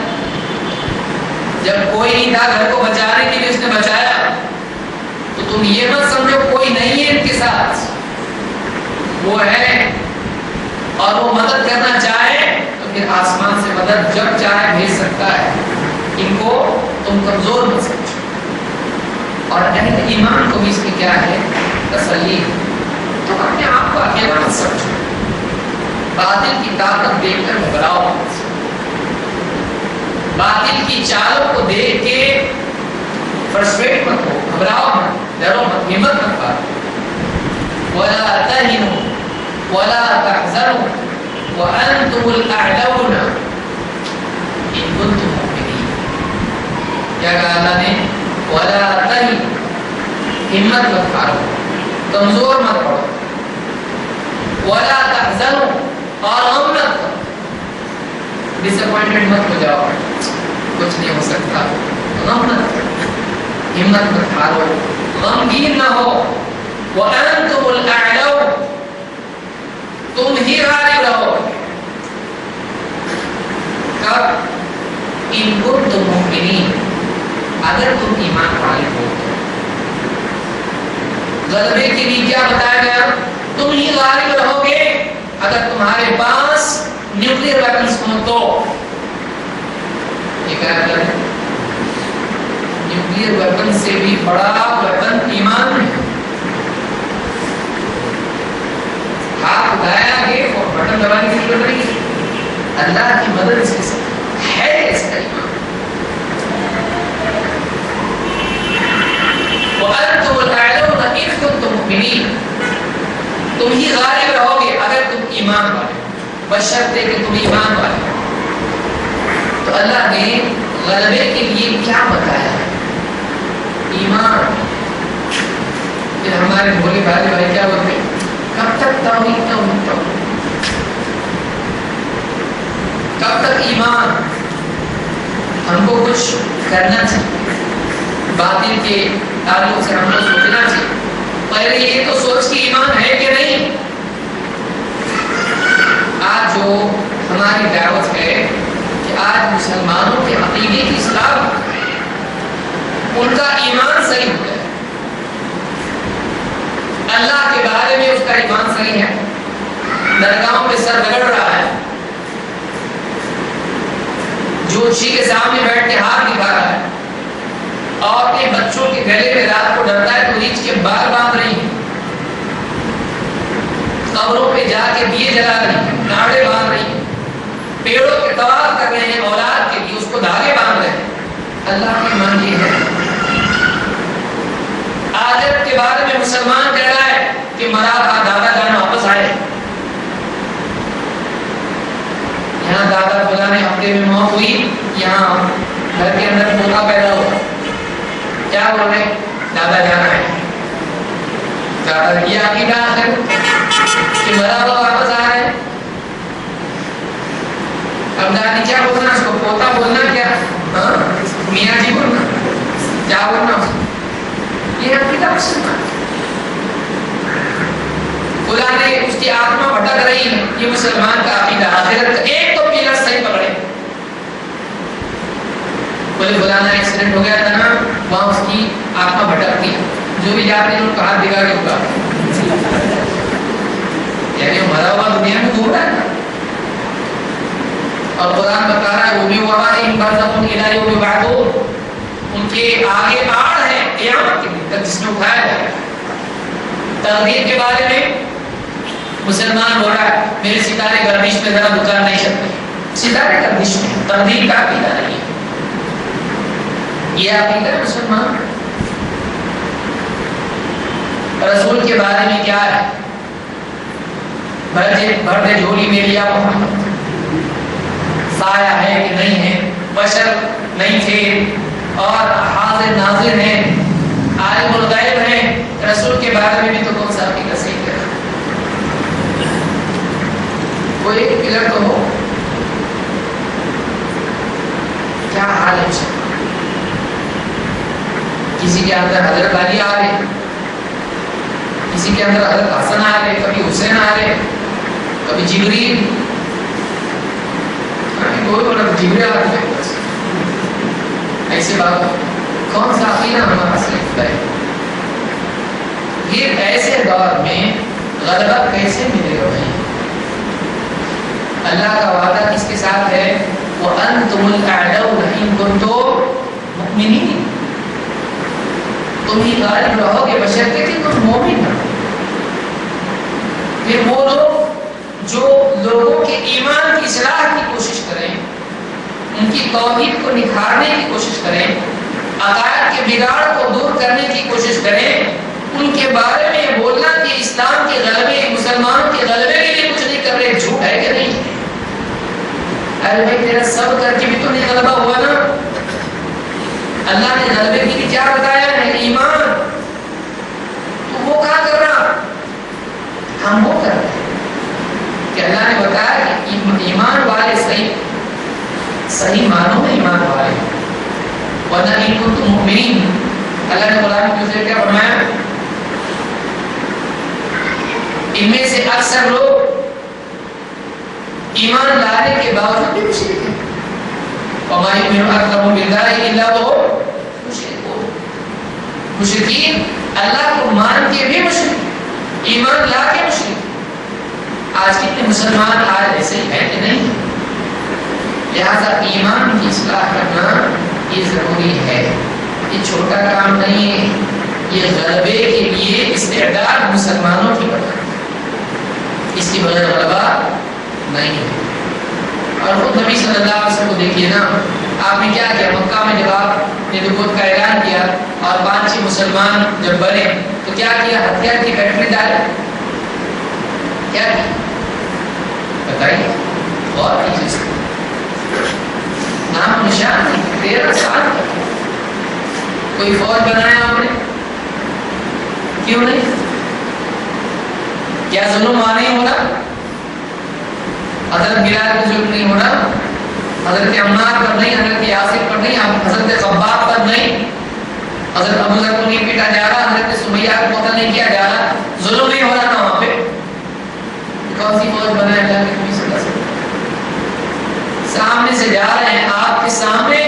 جب کوئی نہیں تھا گھر کو بچانے کے لیے اس نے بچایا، تو تم یہ مت سمجھو کوئی نہیں ہے ان کے ساتھ، وہ ہے، اور وہ مدد کرنا چاہے تو پھر آسمان سے مدد جب چاہے بھیج سکتا ہے۔ ان کو تم کمزور مت سمجھو۔ اور اہل ایمان کو بھی اس میں کیا ہے؟ تسلی۔ تم اپنے آپ کو اکیلا مت سمجھو، باطل کی طاقت دیکھ کر گھبراؤ مت، باطل کی چالوں کو دیکھ کے فرسٹریٹ مت ہو، گھبراؤ مت، ڈرو مت، ہمت مت پاؤ۔ وَلَا تَهِنُوا وَلَا تَحْزَنُوا وَأَنْتُمُ الْأَعْلَوْنَ إِن كُنتُم مُؤْمِنِينَ۔ کیا کہا اللہ نے؟ وَلَا تَهِنُوا، ہمت مت ہارو، کمزور مت پڑو، وَلَا تَحْزَنُوا، اور غم مت کرو، ڈس اپوائنٹمنٹ مت ہو جاؤ، کچھ نہیں ہو سکتا، غم مت کرو، ہمت مت ہارو، غمگین نہ ہو۔ وَأَنْتُمُ الْأَعْلَوْنَ، تم ہی غالب رہو۔ کب؟ إِن كُنتُم مُؤْمِنِينَ، اگر تم ایمان والے ہو۔ غلبے کے لیے کیا بتایا گیا؟ تم ہی غالب رہو گے اگر تمہارے پاس نیوکلیئر ویپنز ہوں تو۔ یہ کیا ہے؟ نیوکلیئر ویپن سے بھی بڑا ویپن ایمان ہے۔ ہاتھ اٹھایا آگے اور بٹن دبانے کی ضرورت نہیں ہے، اللہ کی مدد اس کے ساتھ ہے، اس کا ایمان۔ وَأَنْتُمُ الْأَعْلَوْنَ إِن كُنتُم مُؤْمِنِينَ، تم ہی غالب رہو گے اگر تم ایمان والے، بشرطے کہ تم ایمان والے ہو۔ تو اللہ نے غلبے کے لیے کیا بتایا ہے؟ ایمان۔ پھر ہمارے بھولے بھالے بھائی کیا بولتے ہیں؟ کب تک توحید کب تک ایمان؟ ہم کو کچھ کرنا چاہیے، باطل کے تعلق سے ہم کو سوچنا چاہیے، پہلے یہ تو سوچ کہ ایمان ہے کہ نہیں۔ آج جو ہماری دعوت ہے کہ آج مسلمانوں کے عقیدے کی اصلاح، ان کا ایمان صحیح ہو جائے، اللہ کے بارے میں اس کا ایمان صحیح ہے، درگاہوں پہ سر رگڑ رہا ہے، جوشی کے سامنے بیٹھ کے ہاتھ دکھا رہا ہے، اور اپنے بچوں کے گلے میں رات کو ڈرتا ہے تو ریچھ کے بال باندھ رہی ہے، قبروں پہ جا کے دیے جلا رہی ہے، ناڑے باندھ رہی ہے، پیڑوں کے طواف کر رہے ہیں اولاد کے لیے، اس کو دھاگے باندھ رہے ہیں۔ اللہ کی ایمان یہ ہے۔ آخرت کے بارے میں مسلمان کہہ رہا ہے کہ مرا تھا دادا جان واپس آئے، یہاں دادا فلاں ہفتے میں موت ہوئی، یہاں گھر کے اندر پوتا پیدا ہوا، کیا بول رہے؟ دادا جان آئے، دادا یہ عقیدہ ہے کہ مرا ہوا واپس آ رہے ہیں۔ اب دادی کیا بولنا اس کو؟ پوتا بولنا کیا؟ میاں جی بولنا، کیا بولنا اس کو؟ یہ عقیدہ مسلمان، خدا نے اس کی آتما بھٹک رہی ہے، یہ مسلمان کا عقیدہ۔ آخرت ایک تو پیلر صحیح پکڑے، بولے فلانا ایکسیڈنٹ ہو گیا تھا نا، وہاں اس کی آتما بھٹکتی ہے، جو بھی جاتے ہیں ان کو ہاتھ دکھا کے بلا، یعنی وہ مرا ہوا دنیا میں گھوم رہا ہے، اور قرآن بتا رہا ہے وہ بھی وہاں ان برزخ الی یوم یبعثون، ان کے آگے آڑ ہے قیامت کے دن تک جس میں اٹھایا جائے گا۔ تقدیر کے بارے میں مسلمان ہو رہا ہے میرے ستارے گردش میں ذرا دکان نہیں سکتے، ستارے گردش میں تقدیر کا عقیدہ نہیں ہے، یہ عقیدہ ہے مسلمان۔ رسول کے بارے میں کیا ہے؟ بھر دے جھولی میں لیا محمد، سایہ ہے کہ نہیں ہے، بشر نہیں تھے اور حاضر ناظر ہیں، عالم الغیب ہیں، رسول کے بارے میں بھی تو کون سا عقیدہ صحیح ہے؟ کوئی ایک پلر تو ہو. کیا حال ہے کسی کے اندر حضرت علی آ رہے, کسی کے اندر حضرت حسن آ رہے, کبھی حسین آ رہے, کبھی جبریل, کوئی بڑا جبریل آ رہے. بس ایسے بات کون سا عقیدہ ہمارا صرف ہے. یہ ایسے دور میں غلبہ کیسے ملے گا بھائی؟ اللہ کا وعدہ کس کے ساتھ ہے؟ وَأَنْتُمُ الْأَعْلَوْنَ إِن كُنتُم مُؤْمِنِينَ. تم ہی غالب رہو گے بشرطے کہ تم مومن ہو. پھر وہ لوگ جو لوگوں کے ایمان کی اصلاح کی کوشش کریں, ان کی توحید کو نکھارنے کی کوشش کریں, عقائد کے بگاڑ کو دور کرنے کی کوشش کریں, ان کے بارے میں یہ بولنا کہ اسلام کے غلبے, مسلمانوں کے غلبے کے لیے کچھ نہیں کر رہے, جھوٹ ہے کہ نہیں؟ ارے بھائی تیرا سب کر کے بھی تو نہیں غلبہ ہوا نا. اللہ نے غلبے کے لیے کیا بتایا ہے؟ ایمان. تو وہ کہاں کر رہا؟ ہم وہ کر رہے ہیں کہ اللہ نے بتایا کہ ایمان والے صحیح معنوں میں ایمان والے, ورنہ ان کو تم مومنین. اللہ نے قرآن میں اسے کیا فرمایا؟ ان میں سے اکثر لوگ ایمان لانے کے باوجود بھی مشرک ہیں. وَمَا يُؤْمِنُ أَكْثَرُهُم بِاللَّهِ إِلَّا وَهُمْ مُشْرِكُونَ. مشرکین اللہ کو مان کے بھی مشرک, ایمان لا کے مشرک. آج کتنے مسلمان آج ایسے ہی ہیں کہ نہیں؟ لہذا ایمان کی اصلاح کرنا یہ ضروری ہے. یہ چھوٹا کام نہیں ہے, یہ غلبے کے لیے استعداد مسلمانوں کی بنا, اس کی بغیر غلبہ نہیں ہے. اور خود نبی صلی اللہ علیہ وسلم کو دیکھیے نا, آپ نے کیا کیا مکہ میں جب آپ نے نبوت کا اعلان کیا اور 5-6 مسلمان جب بنے تو کیا کیا؟ ہتھیار کی فیکٹری ڈالے. کیا کیا بتائیے؟ اور چیز نام نشان نہیں. 13 سال کوئی فوج بنایا آپ نے؟ کیوں نہیں؟ کیا ظلم وہاں نہیں ہو رہا؟ حضرت بلال پر ظلم نہیں ہو رہا؟ حضرت عمار پر نہیں, حضرت یاسر پر نہیں, حضرت خباب پر نہیں, حضرت ابو ذر کو نہیں پیٹا جا رہا, حضرت سمیہ کو قتل نہیں کیا جا رہا, ظلم نہیں ہو رہا نا وہاں پہ. کون سی فوج بنایا اللہ کے نبی صلی اللہ علیہ وسلم؟ سامنے سے جا رہے ہیں, آپ کے سامنے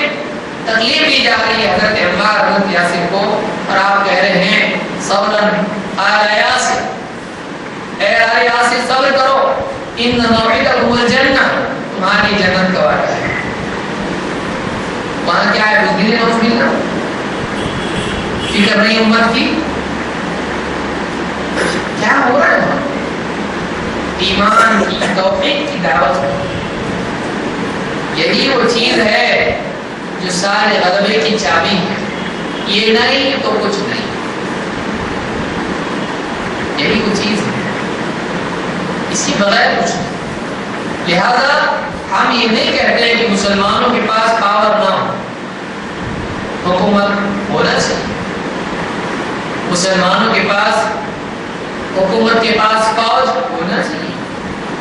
تکلیف دی جا رہی ہے حضرت عمار, حضرت یاسر کو, اور آپ کہہ رہے ہیں صبرن آل یاسر, اے آل یاسر صبر کرو, ان موعدکم الجنہ, تمہاری جنت کا وعدہ ہے. وہاں کیا ہے؟ بزدل نوز ملنا, فکر نہیں امت کی. کیا ہو رہا ہے؟ ایمان کی توحید کی دعوت. یہی وہ چیز ہے جو سارے غلبے کی چابی ہے. یہ نہیں تو کچھ نہیں, یہی وہ چیز ہے, اس کی بغیر کچھ نہیں. لہذا ہم یہ نہیں کہتے کہ مسلمانوں کے پاس پاور نہ ہو, حکومت ہونا چاہیے. مسلمانوں کے پاس حکومت کے پاس فوج ہونا چاہیے,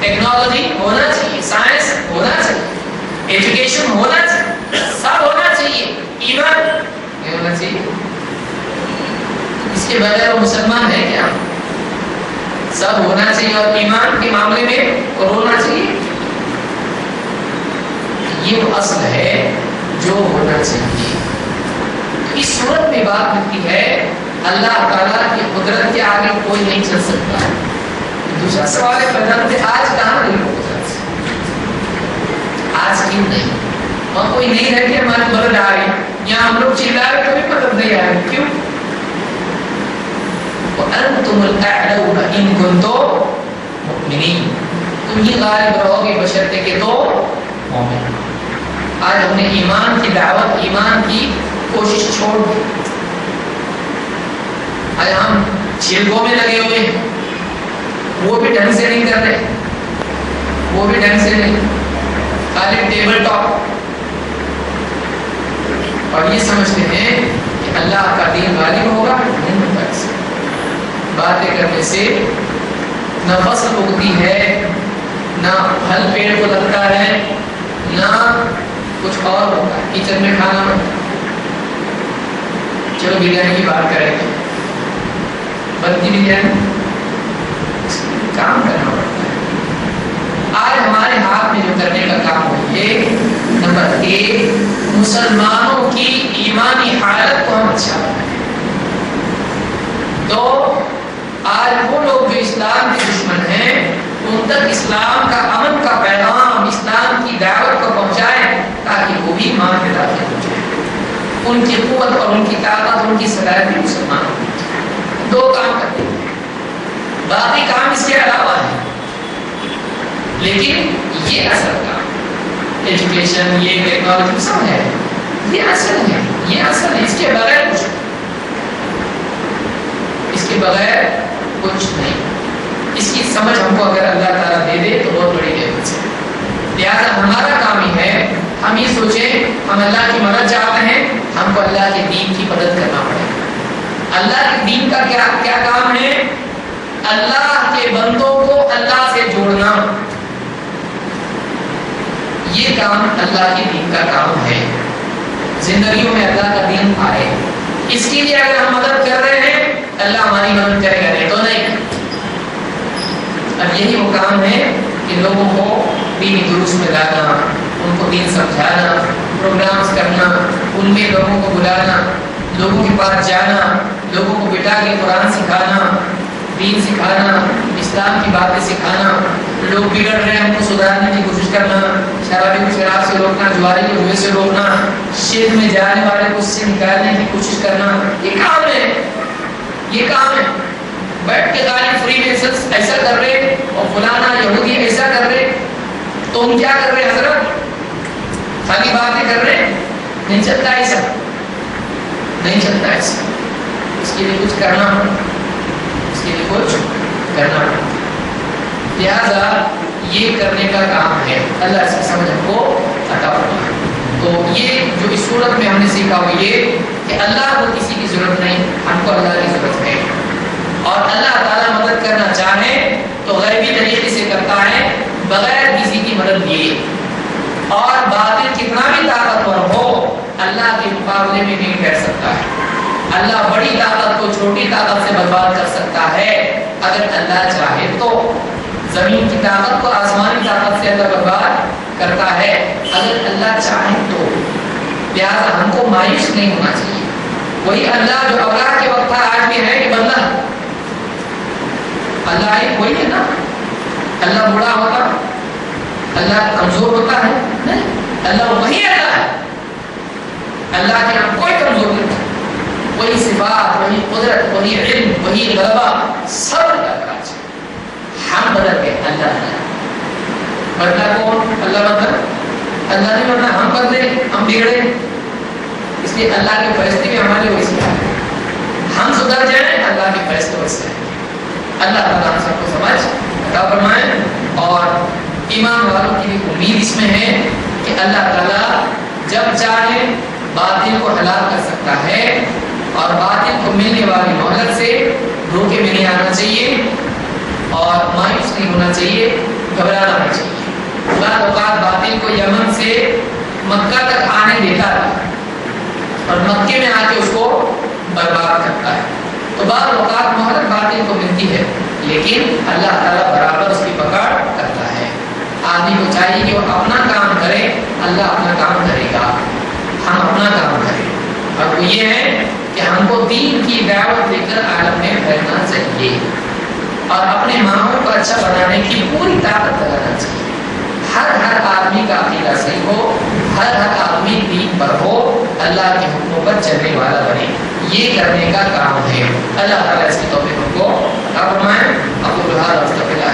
ٹیکنالوجی ہونا چاہیے, سائنس ہونا چاہیے, ایجوکیشن ہونا چاہیے, سب ہونا چاہیے. ایمان نہیں ہونا چاہیے. اس کے بغیر وہ مسلمان ہے کیا؟ سب ہونا چاہیے اور ایمان کے معاملے میں اور ہونا چاہیے. یہ وہ اصل ہے جو ہونا چاہیے. اس صورت میں بات ہوتی ہے اللہ تعالیٰ کی قدرت کے آگے کوئی نہیں چل سکتا. دوسرا سوال ہے قدرت آج کہاں نہیں ہو قدرت سے؟ آج کیوں نہیں؟ وہاں کوئی نہیں رہ کے ہماری مدد آ رہی, یہاں ہم لوگ چلا رہے کبھی مدد نہیں آ رہی. کیوں؟ وَأَنْتُمُ الْأَعْلَوْنَ إِن كُنتُم مُؤْمِنِينَ. تم ہی غالب رہو گے بشرطے کہ تو مومن. آج ہم نے ایمان کی دعوت, ایمان کی کوشش چھوڑ دی. آج ہم چھلکوں میں لگے ہوئے ہیں, وہ بھی ڈھنگ سے نہیں کر رہے, وہ بھی ڈھنگ سے نہیں, خالی ٹیبل ٹاک. اور یہ سمجھتے ہیں کہ اللہ کا دین غالب ہوگا. نہیں ہوتا. باتیں کرنے سے نہ فصل اگتی ہے نہ پھل پیڑ کو لگتا ہے، نہ کچھ اور ہوتا ہے، کچن میں کھانا بنتا ہے۔ چلو بریانی کی بات کریں گے، بنتی بریانی، کام کرنا پڑتا ہے۔ آج ہمارے ہاتھ میں جو کرنے کا کام ہو یہ نمبر 1 مسلمانوں کی ایمانی حالت کو ہم اچھا بنائیں۔ 2 آج وہ لوگ جو اسلام کے دشمن ہیں ان تک اسلام کا امن کا پیغام، اسلام کی دعوت کو پہنچائیں تاکہ وہ بھی ایمان میں داخل ہو جائیں، ان کی قوت اور ان کی طاقت، ان کی صلاحیت بھی مسلمانوں کو۔ 2 کام کرتے ہیں، باقی کام اس کے علاوہ ہے، لیکن یہ اصل کام ایجوکیشن، یہ ٹیکنالوجی سب ہے، یہ اصل ہے، یہ اصل ہے، اس کے بغیر کچھ نہیں، اس کے بغیر کچھ نہیں۔ اس کی سمجھ ہم کو اگر اللہ تعالیٰ دے دے تو بہت بڑی نعمت ہے۔ لہٰذا ہمارا کام ہی ہے ہم یہ سوچیں ہم اللہ کی مدد چاہتے ہیں، ہم کو اللہ کے دین کی مدد کرنا پڑے گا۔ اللہ کے دین کا کیا کام ہے؟ اللہ کے بندوں کو اللہ سے جوڑنا، یہ کام اللہ کے دین کا کام ہے۔ زندگیوں میں اللہ کا دین آئے، اس کے لیے اگر ہم مدد کر رہے ہیں اللہ ہماری مدد کرے گا، نہیں تو نہیں۔ اب یہی وہ کام ہے کہ لوگوں کو دینی دروس میں لانا، ان کو دین سمجھانا، پروگرامز کرنا، ان میں لوگوں کو بلانا، لوگوں کے پاس جانا، لوگوں کو بٹا کے قرآن سکھانا، دین سکھانا، اسلام کی باتیں سکھانا، لوگ بگڑ رہے ہیں ان کو سدھارنے کی کوشش کرنا، شرابی کو شراب سے روکنا، جواری کو جوئے سے روکنا، شرک میں جانے والے کو اس سے نکالنے کی کوشش کرنا، یہ کام ہے، یہ کام ہے۔ بیٹھ کے غالب فری میسنس ایسا کر رہے اور فلانا یہودی ایسا کر رہے، تو ہم کیا کر رہے ہیں حضرت؟ خالی باتیں کر رہے ہیں، نہیں چلتا ایسا، نہیں چلتا ایسا۔ اس کے لیے کچھ کرنا پڑتا، اس کے لیے کچھ کرنا پڑتا۔ لہذا یہ کرنے کا کام ہے، اللہ اس کی سمجھ ہم کو عطا فرمائے۔ تو یہ جو اس صورت میں ہم نے سیکھا وہ یہ کہ اللہ کو کسی کی ضرورت نہیں، ہم کو اللہ کی ضرورت ہے، اور اللہ تعالیٰ مدد کرنا چاہے تو غیبی طریقے سے کرتا ہے بغیر کسی کی مدد لیے، اور باطل کتنا بھی طاقتور ہو اللہ کے مقابلے میں نہیں ٹھہر سکتا ہے۔ اللہ بڑی طاقت کو چھوٹی طاقت سے برباد کر سکتا ہے اگر اللہ چاہے تو۔ زمین کی طاقت کو آسمانی طاقت سے اللہ برباد کرتا ہے اگر اللہ چاہے تو۔ لہٰذا ہم کو مایوس نہیں ہونا چاہیے۔ وہی اللہ جو ابراہ کے وقت تھا آج بھی ہے کہ بندہ اللہ ایک وہی ہے نا۔ اللہ بوڑھا ہوتا، اللہ کمزور ہوتا ہے؟ نہیں، اللہ وہی اللہ ہے، اللہ کے یہاں کوئی کمزور نہیں، وہی صفات، وہی قدرت، وہی علم، وہی غلبہ، سب اللہ کا راج ہے۔ ہم بدل گئے، اللہ نہیں بدلا۔ کون؟ اللہ بدلا، اللہ نہیں بدلا، ہم بدلے، ہم بگڑے۔ اس لیے اللہ کے فیصلے میں ہمارے ویسے ہیں، ہم سدھر جائیں اللہ کے فیصلے ویسے ہیں۔ اللہ تعالیٰ ہم سب کو سمجھ عطا فرمائے، اور ایمان والوں کی بھی امید اس میں ہے کہ اللہ تعالیٰ جب چاہے باطل کو ہلاک کر سکتا ہے، اور باطل کو ملنے والی مہلت سے دھوکے میں نہیں آنا چاہیے، اور مایوس نہیں ہونا چاہیے، گھبرانا نہیں چاہیے۔ بعض اوقات باطل کو یمن سے مکہ تک آنے دیتا ہے اور مکے میں آ کے اس کو برباد کرتا ہے، تو بعض اوقات مہلت باطل کو ملتی ہے، لیکن اللہ تعالیٰ برابر اس کی پکڑ کرتا ہے۔ آدمی کو چاہیے کہ وہ اپنا کام کرے، اللہ اپنا کام کرے گا، ہم اپنا کام کریں۔ اور وہ یہ ہے کہ ہم کو دین کی دعوت لے کر عالم میں پھیلنا چاہیے، اور اپنے ماحول کو اچھا بنانے کی پوری طاقت لگانا چاہیے۔ ہر آدمی کا عقیدہ صحیح ہو، ہر آدمی دین پر ہو، اللہ کے حکموں پر چلنے والا بنے، یہ کرنے کا کام ہے۔ اللہ تعالیٰ اس کی توفیق کو عطا فرمائے۔ اقول هذا واستغفر